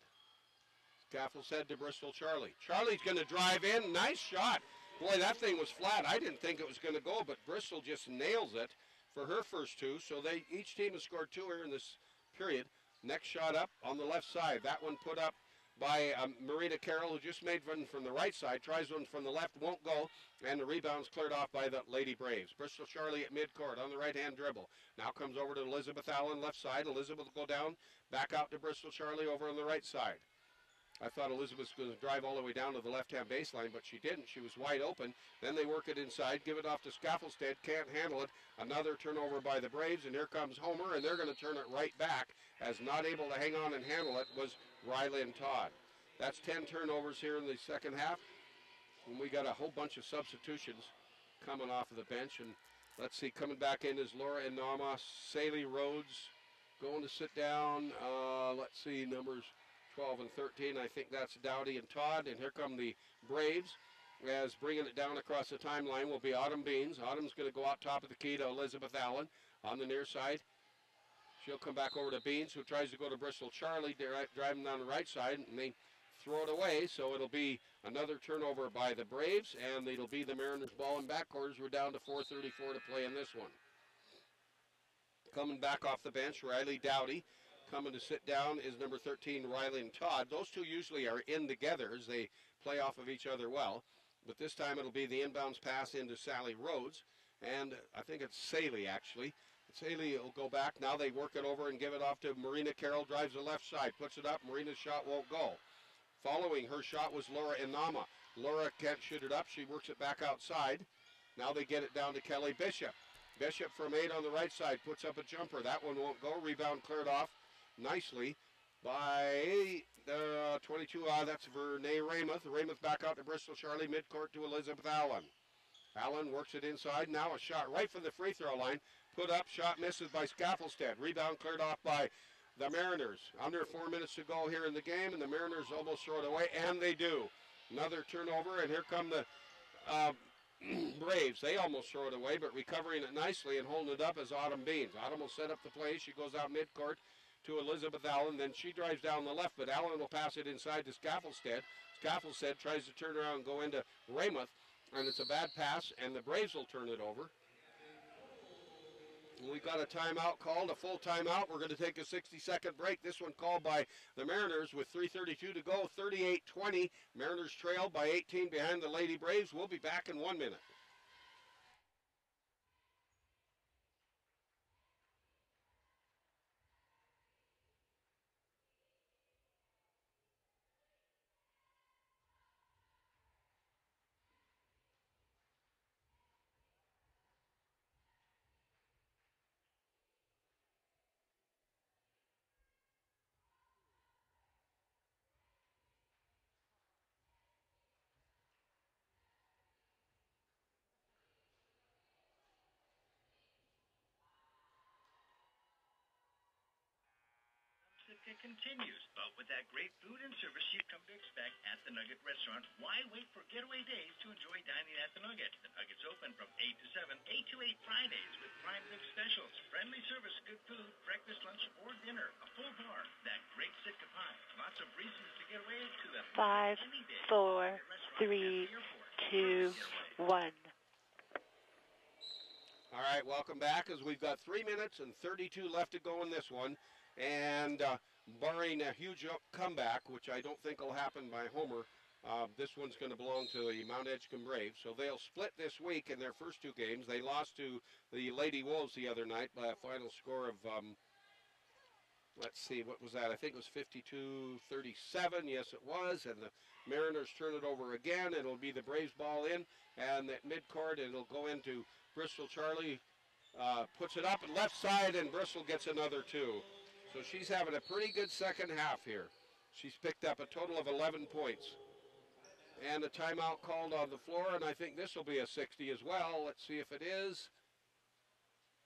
Scaffelstead to Bristol Charlie. Charlie's going to drive in. Nice shot. Boy, that thing was flat. I didn't think it was going to go, but Bristol just nails it for her first 2. So each team has scored 2 here in this period. Next shot up on the left side. That one put up by Marina Carroll, who just made one from the right side. Tries one from the left, won't go. And the rebound's cleared off by the Lady Braves. Bristol Charlie at midcourt on the right-hand dribble. Now comes over to Elizabeth Allen, left side. Elizabeth will go down, back out to Bristol Charlie over on the right side. I thought Elizabeth was going to drive all the way down to the left-hand baseline, but she didn't. She was wide open. Then they work it inside, give it off to Scaffelstead, can't handle it. Another turnover by the Braves, and here comes Homer, and they're going to turn it right back, as not able to hang on and handle it was Rylan Todd. That's 10 turnovers here in the second half, and we got a whole bunch of substitutions coming off of the bench. And let's see, coming back in is Laura Inama, Saley Rhodes going to sit down. Let's see, numbers 12 and 13, I think that's Dowdy and Todd. And here come the Braves, as bringing it down across the timeline will be Autumn Beans. Autumn's going to go out top of the key to Elizabeth Allen on the near side. She'll come back over to Beans, who tries to go to Bristol Charlie, driving down the right side, and they throw it away. So it'll be another turnover by the Braves, and it'll be the Mariners ball in backcourters. We're down to 4:34 to play in this one. Coming back off the bench, Riley Dowdy. Coming to sit down is number 13, Riley and Todd. Those two usually are in together as they play off of each other well. But this time it'll be the inbounds pass into Sally Rhodes. And I think it's Saley, actually. Saley will go back. Now they work it over and give it off to Marina Carroll. Drives the left side, puts it up. Marina's shot won't go. Following her shot was Laura Inama. Laura can't shoot it up. She works it back outside. Now they get it down to Kelly Bishop. Bishop from 8 on the right side puts up a jumper. That one won't go. Rebound cleared off nicely by 22. That's Vernay Raymond. Raymond back out to Bristol Charlie, midcourt to Elizabeth Allen. Allen works it inside. Now a shot right from the free throw line. Put up, shot misses by Scaffelstead. Rebound cleared off by the Mariners. Under 4 minutes to go here in the game, and the Mariners almost throw it away, and they do. Another turnover, and here come the Braves. They almost throw it away, but recovering it nicely and holding it up is Autumn Beans. Autumn will set up the play. She goes out midcourt to Elizabeth Allen. Then she drives down the left, but Allen will pass it inside to Scaffelstead. Scaffelstead tries to turn around and go into Raymond, and it's a bad pass, and the Braves will turn it over. We got a timeout called, a full timeout. We're going to take a 60-second break. This one called by the Mariners with 3:32 to go, 38-20. Mariners trail by 18 behind the Lady Braves. We'll be back in 1 minute. Alaska continues. But with that great food and service you've come to expect at the Nugget Restaurant, why wait for getaway days to enjoy dining at the Nugget? The Nugget's open from 8 to 7, 8 to 8 Fridays with prime rib specials, friendly service, good food, breakfast, lunch, or dinner, a full bar, that great Sitka pie, lots of reasons to get away to the 5, any day. 4, 3, 2, 1. All right, welcome back as we've got 3 minutes and 32 left to go in this one. And barring a huge comeback, which I don't think will happen by Homer, this one's going to belong to the Mt.Edgecumbe Braves. So they'll split this week in their first two games. They lost to the Lady Wolves the other night by a final score of, let's see, what was that? I think it was 52-37. Yes, it was. And the Mariners turn it over again. It'll be the Braves ball in. And at midcourt, it'll go into Bristol Charlie. Puts it up and left side, and Bristol gets another two. So she's having a pretty good second half here. She's picked up a total of 11 points. And a timeout called on the floor, and I think this will be a 60 as well. Let's see if it is.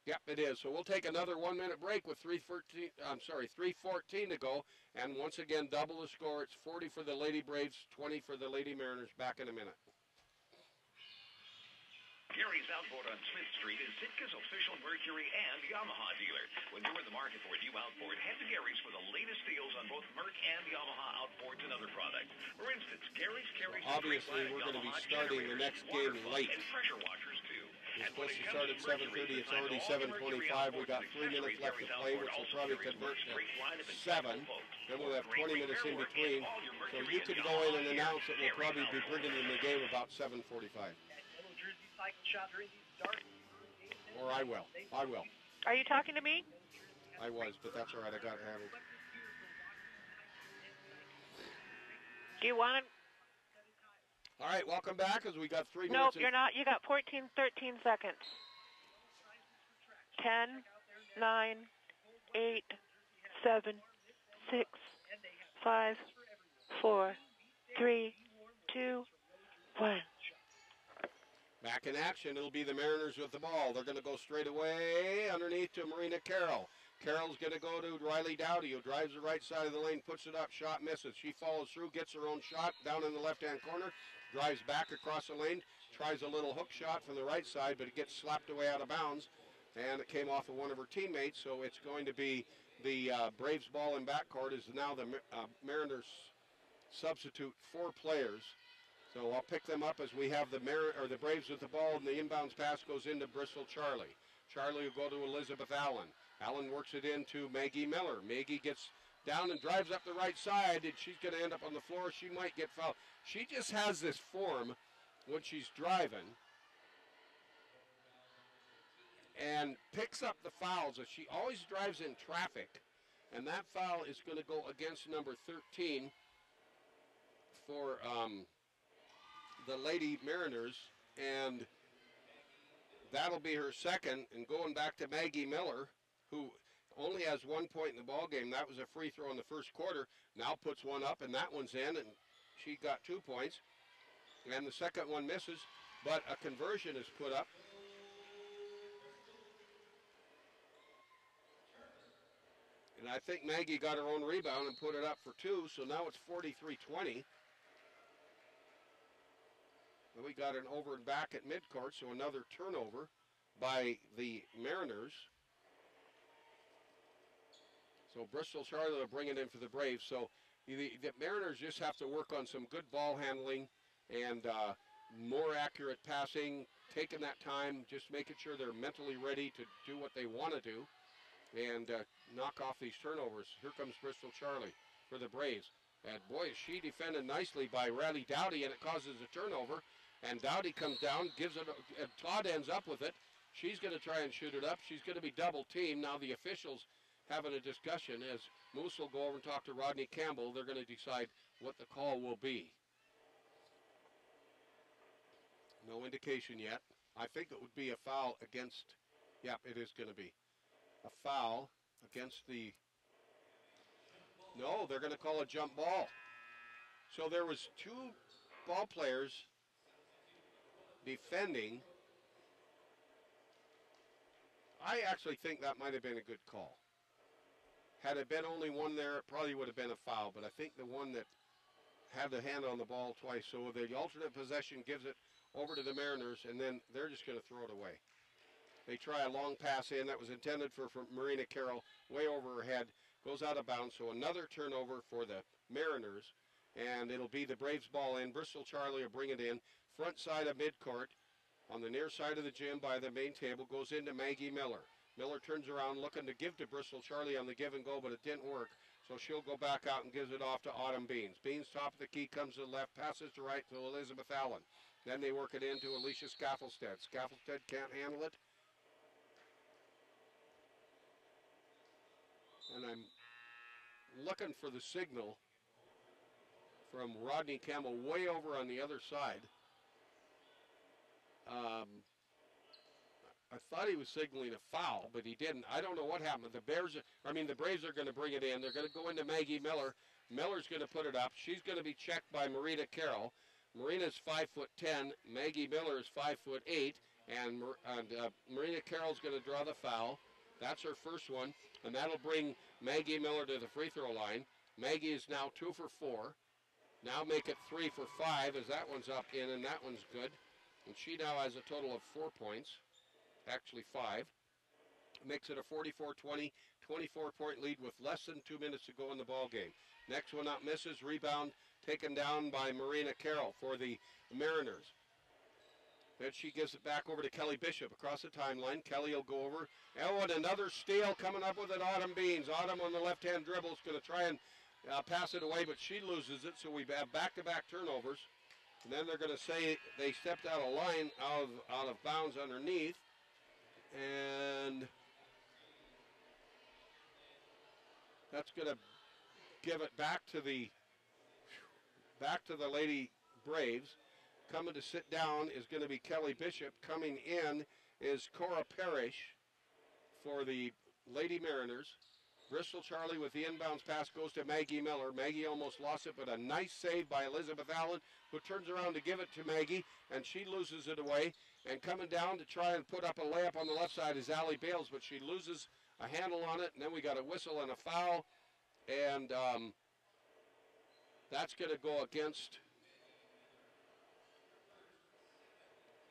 Yep, it is. So we'll take another 1 minute break with 3:14 to go. And once again, double the score. It's 40 for the Lady Braves, 20 for the Lady Mariners. Back in a minute. Gary's Outboard on Smith Street is Sitka's official Mercury and Yamaha dealer. When you're in the market for a new outboard, head to Gary's for the latest deals on both Merc and Yamaha outboards and other products. For instance, Gary's carries obviously we're going to be starting the next game late. And pressure washers too. We're supposed to start at 7:30. It's already 7:25. We've got 3 minutes left to play, which will probably convert to 7. Then we'll have 20 minutes in between. So you could go in and announce that we'll probably be bringing in the game about 7:45. Or I will. I will. Are you talking to me? I was, but that's all right. I got it handled. Do you want to? All right, welcome back as we got 3 minutes. Nope, you're not. You got 13 seconds. 10, 9, 8, 7, 6, 5, 4, 3, 2, 1. Back in action, it'll be the Mariners with the ball. They're going to go straight away underneath to Marina Carroll. Carroll's going to go to Riley Dowdy, who drives the right side of the lane, puts it up, shot misses. She follows through, gets her own shot down in the left-hand corner, drives back across the lane, tries a little hook shot from the right side, but it gets slapped away out of bounds, and it came off of one of her teammates, so it's going to be the Braves ball in backcourt is now the Mariners substitute 4 players. So I'll pick them up as we have the Braves with the ball, and the inbounds pass goes into Bristol Charlie. Charlie will go to Elizabeth Allen. Allen works it into Maggie Miller. Maggie gets down and drives up the right side, and she's going to end up on the floor. She might get fouled. She just has this form when she's driving and picks up the fouls. She always drives in traffic, and that foul is going to go against number 13 for the Lady Mariners, and that'll be her second. And going back to Maggie Miller, who only has 1 point in the ball game. That was a free throw in the first quarter. Now puts one up, and that one's in, and she got 2 points. And the second one misses, but a conversion is put up. And I think Maggie got her own rebound and put it up for 2, so now it's 43-20. And we got an over and back at midcourt, so another turnover by the Mariners. So Bristol Charlie will bring it in for the Braves. So the Mariners just have to work on some good ball handling and more accurate passing, taking that time, just making sure they're mentally ready to do what they want to do and knock off these turnovers. Here comes Bristol Charlie for the Braves. And boy, is she defended nicely by Riley Dowdy, and it causes a turnover. And Dowdy comes down, gives it, and Todd ends up with it. She's going to try and shoot it up. She's going to be double teamed. Now the officials having a discussion as Moose will go over and talk to Rodney Campbell. They're going to decide what the call will be. No indication yet. I think it would be a foul against, yep, it is going to be a foul against the, no, they're going to call a jump ball. So there was 2 ball players defending. I actually think that might have been a good call. Had it been only one there, it probably would have been a foul, but I think the one that had the hand on the ball twice, so the alternate possession gives it over to the Mariners, and then they're just going to throw it away. They try a long pass in that was intended for Marina Carroll, way over her head, goes out of bounds, so another turnover for the Mariners, and it'll be the Braves ball in. Bristol Charlie will bring it in, front side of midcourt, on the near side of the gym by the main table, goes into Maggie Miller. Miller turns around looking to give to Bristol Charlie on the give and go, but it didn't work. So she'll go back out and gives it off to Autumn Beans. Beans, top of the key, comes to the left, passes to right to Elizabeth Allen. Then they work it into Alicia Scaffelstead. Scaffelstead can't handle it. And I'm looking for the signal from Rodney Campbell way over on the other side. I thought he was signaling a foul, but he didn't. I don't know what happened. The Braves are going to bring it in. They're going to go into Maggie Miller. Miller's going to put it up. She's going to be checked by Marina Carroll. Marina's 5'10". Maggie Miller is 5'8", and Marina Carroll's going to draw the foul. That's her first one, and that'll bring Maggie Miller to the free throw line. Maggie is now 2 for 4. Now make it 3 for 5 as that one's up in, and that one's good. And she now has a total of 4 points, actually 5. Makes it a 44-20, 24-point lead with less than 2 minutes to go in the ball game. Next one up misses, rebound taken down by Marina Carroll for the Mariners. Then she gives it back over to Kelly Bishop across the timeline. Kelly will go over. Oh, and another steal coming up with it, Autumn Beans. Autumn on the left-hand dribble is going to try and pass it away, but she loses it, so we have back-to-back turnovers. And then they're going to say they stepped out of line, out of bounds underneath. And that's going to give it back to the Lady Braves. Coming to sit down is going to be Kelly Bishop. Coming in is Cora Parrish for the Lady Mariners. Bristol Charlie with the inbounds pass goes to Maggie Miller. Maggie almost lost it, but a nice save by Elizabeth Allen, who turns around to give it to Maggie, and she loses it away. And coming down to try and put up a layup on the left side is Allie Bales, but she loses a handle on it, and then we got a whistle and a foul. And that's going to go against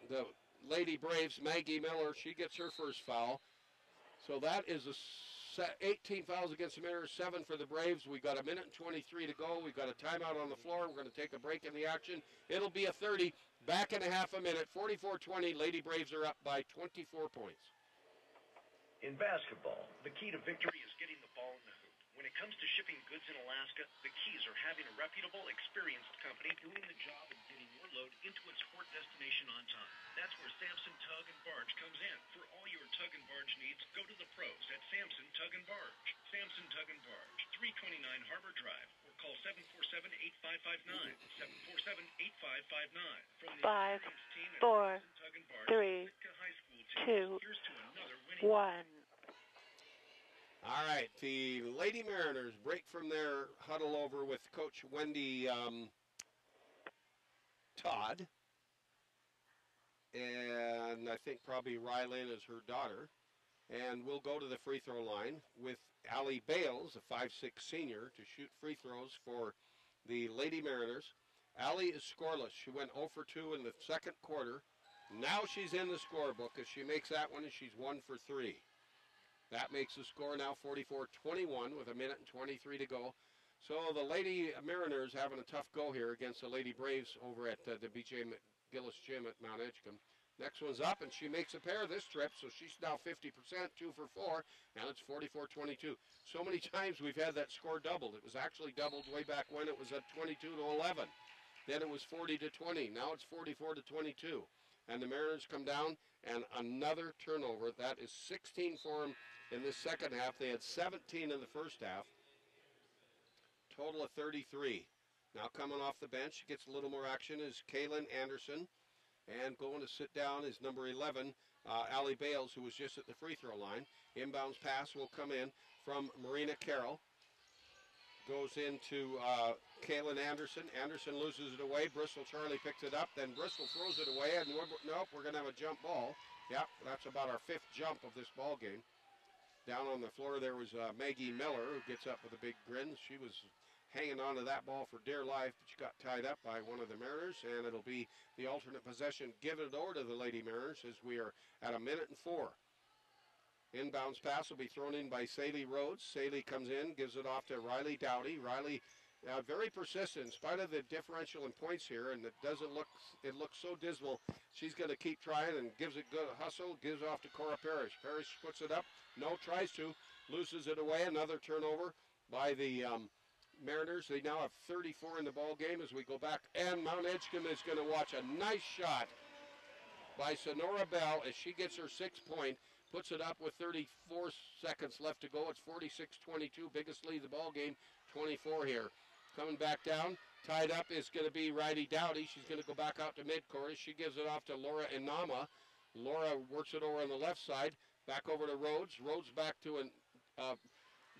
the Lady Braves. Maggie Miller, she gets her first foul. So that is 18 fouls against the Mariners, 7 for the Braves. We've got 1:23 to go. We've got a timeout on the floor. We're going to take a break in the action. It'll be a 30. Back in a half a minute. 44-20. Lady Braves are up by 24 points. In basketball, the key to victory is getting the ball in the hoop. When it comes to shipping goods in Alaska, the keys are having a reputable, experienced company doing the job of getting your load into its port destination on time. That's where Samson Tug and Barge comes in. For all your tug and barge needs, go to the pros at Samson Tug and Barge. Samson Tug and Barge, 329 Harbor Drive, or call 747-8559, 747-8559. From the experienced team at Samson Tug and Barge, 3, Sitka High School team, here's to another winning 1. All right, the Lady Mariners break from their huddle over with Coach Wendy Todd. And I think probably Rylan is her daughter. And we'll go to the free throw line with Allie Bales, a 5'6" senior, to shoot free throws for the Lady Mariners. Allie is scoreless. She went 0 for 2 in the second quarter. Now she's in the scorebook as she makes that one, and she's 1 for 3. That makes the score now 44-21 with 1:23 to go. So the Lady Mariners having a tough go here against the Lady Braves over at the B.J. Gillis Gym at Mt.Edgecumbe. Next one's up, and she makes a pair this trip, so she's now 50%, 2 for 4, and it's 44-22. So many times we've had that score doubled. It was actually doubled way back when it was at 22-11. Then it was 40-20. Now it's 44-22. And the Mariners come down, and another turnover. That is 16 for them in the second half. They had 17 in the first half. Total of 33. Now coming off the bench, gets a little more action, is Kaylin Anderson. And going to sit down is number 11, Allie Bales, who was just at the free throw line. Inbounds pass will come in from Marina Carroll. Goes into Kaylin Anderson. Anderson loses it away. Bristol Charlie picks it up. Then Bristol throws it away. And nope, we're going to have a jump ball. Yep, that's about our 5th jump of this ball game. Down on the floor there was Maggie Miller, who gets up with a big grin. She was hanging onto that ball for dear life, but she got tied up by one of the Mariners, and it'll be the alternate possession given it over to the Lady Mariners as we are at 1:04. Inbounds pass will be thrown in by Saley Rhodes. Saley comes in, gives it off to Riley Dowdy. Riley very persistent in spite of the differential in points here, and it looks so dismal. She's going to keep trying and gives it good hustle, gives off to Cora Parrish. Parrish puts it up, tries to, loses it away. Another turnover by the Mariners. They now have 34 in the ball game as we go back, and Mt.Edgecumbe is going to watch a nice shot by Sonora Bell as she gets her 6 point, puts it up with 34 seconds left to go. It's 46-22, biggest lead of the ball game, 24 here. Coming back down, tied up is going to be Riley Dowdy. She's going to go back out to midcourt. She gives it off to Laura Inama. Laura works it over on the left side, back over to Rhodes. Rhodes back to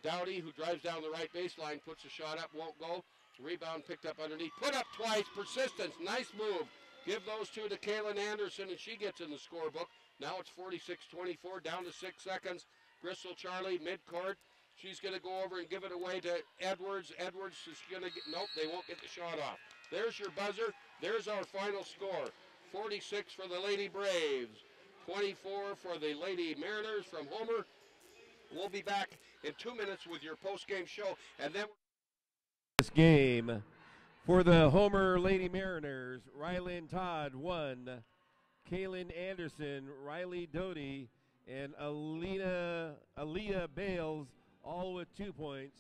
Dowdy, who drives down the right baseline, puts a shot up, won't go. Rebound picked up underneath, put up twice, persistence, nice move. Give those two to Kaylin Anderson, and she gets in the scorebook. Now it's 46-24, down to 6 seconds. Bristol Charlie, midcourt. She's going to go over and give it away to Edwards. Edwards is going to get, nope, they won't get the shot off. There's your buzzer. There's our final score. 46 for the Lady Braves, 24 for the Lady Mariners from Homer. We'll be back in 2 minutes with your post-game show, and then this game for the Homer Lady Mariners, Rylan Todd 1, Kaylin Anderson, Riley Doty, and Aaliyah Bales, all with 2 points.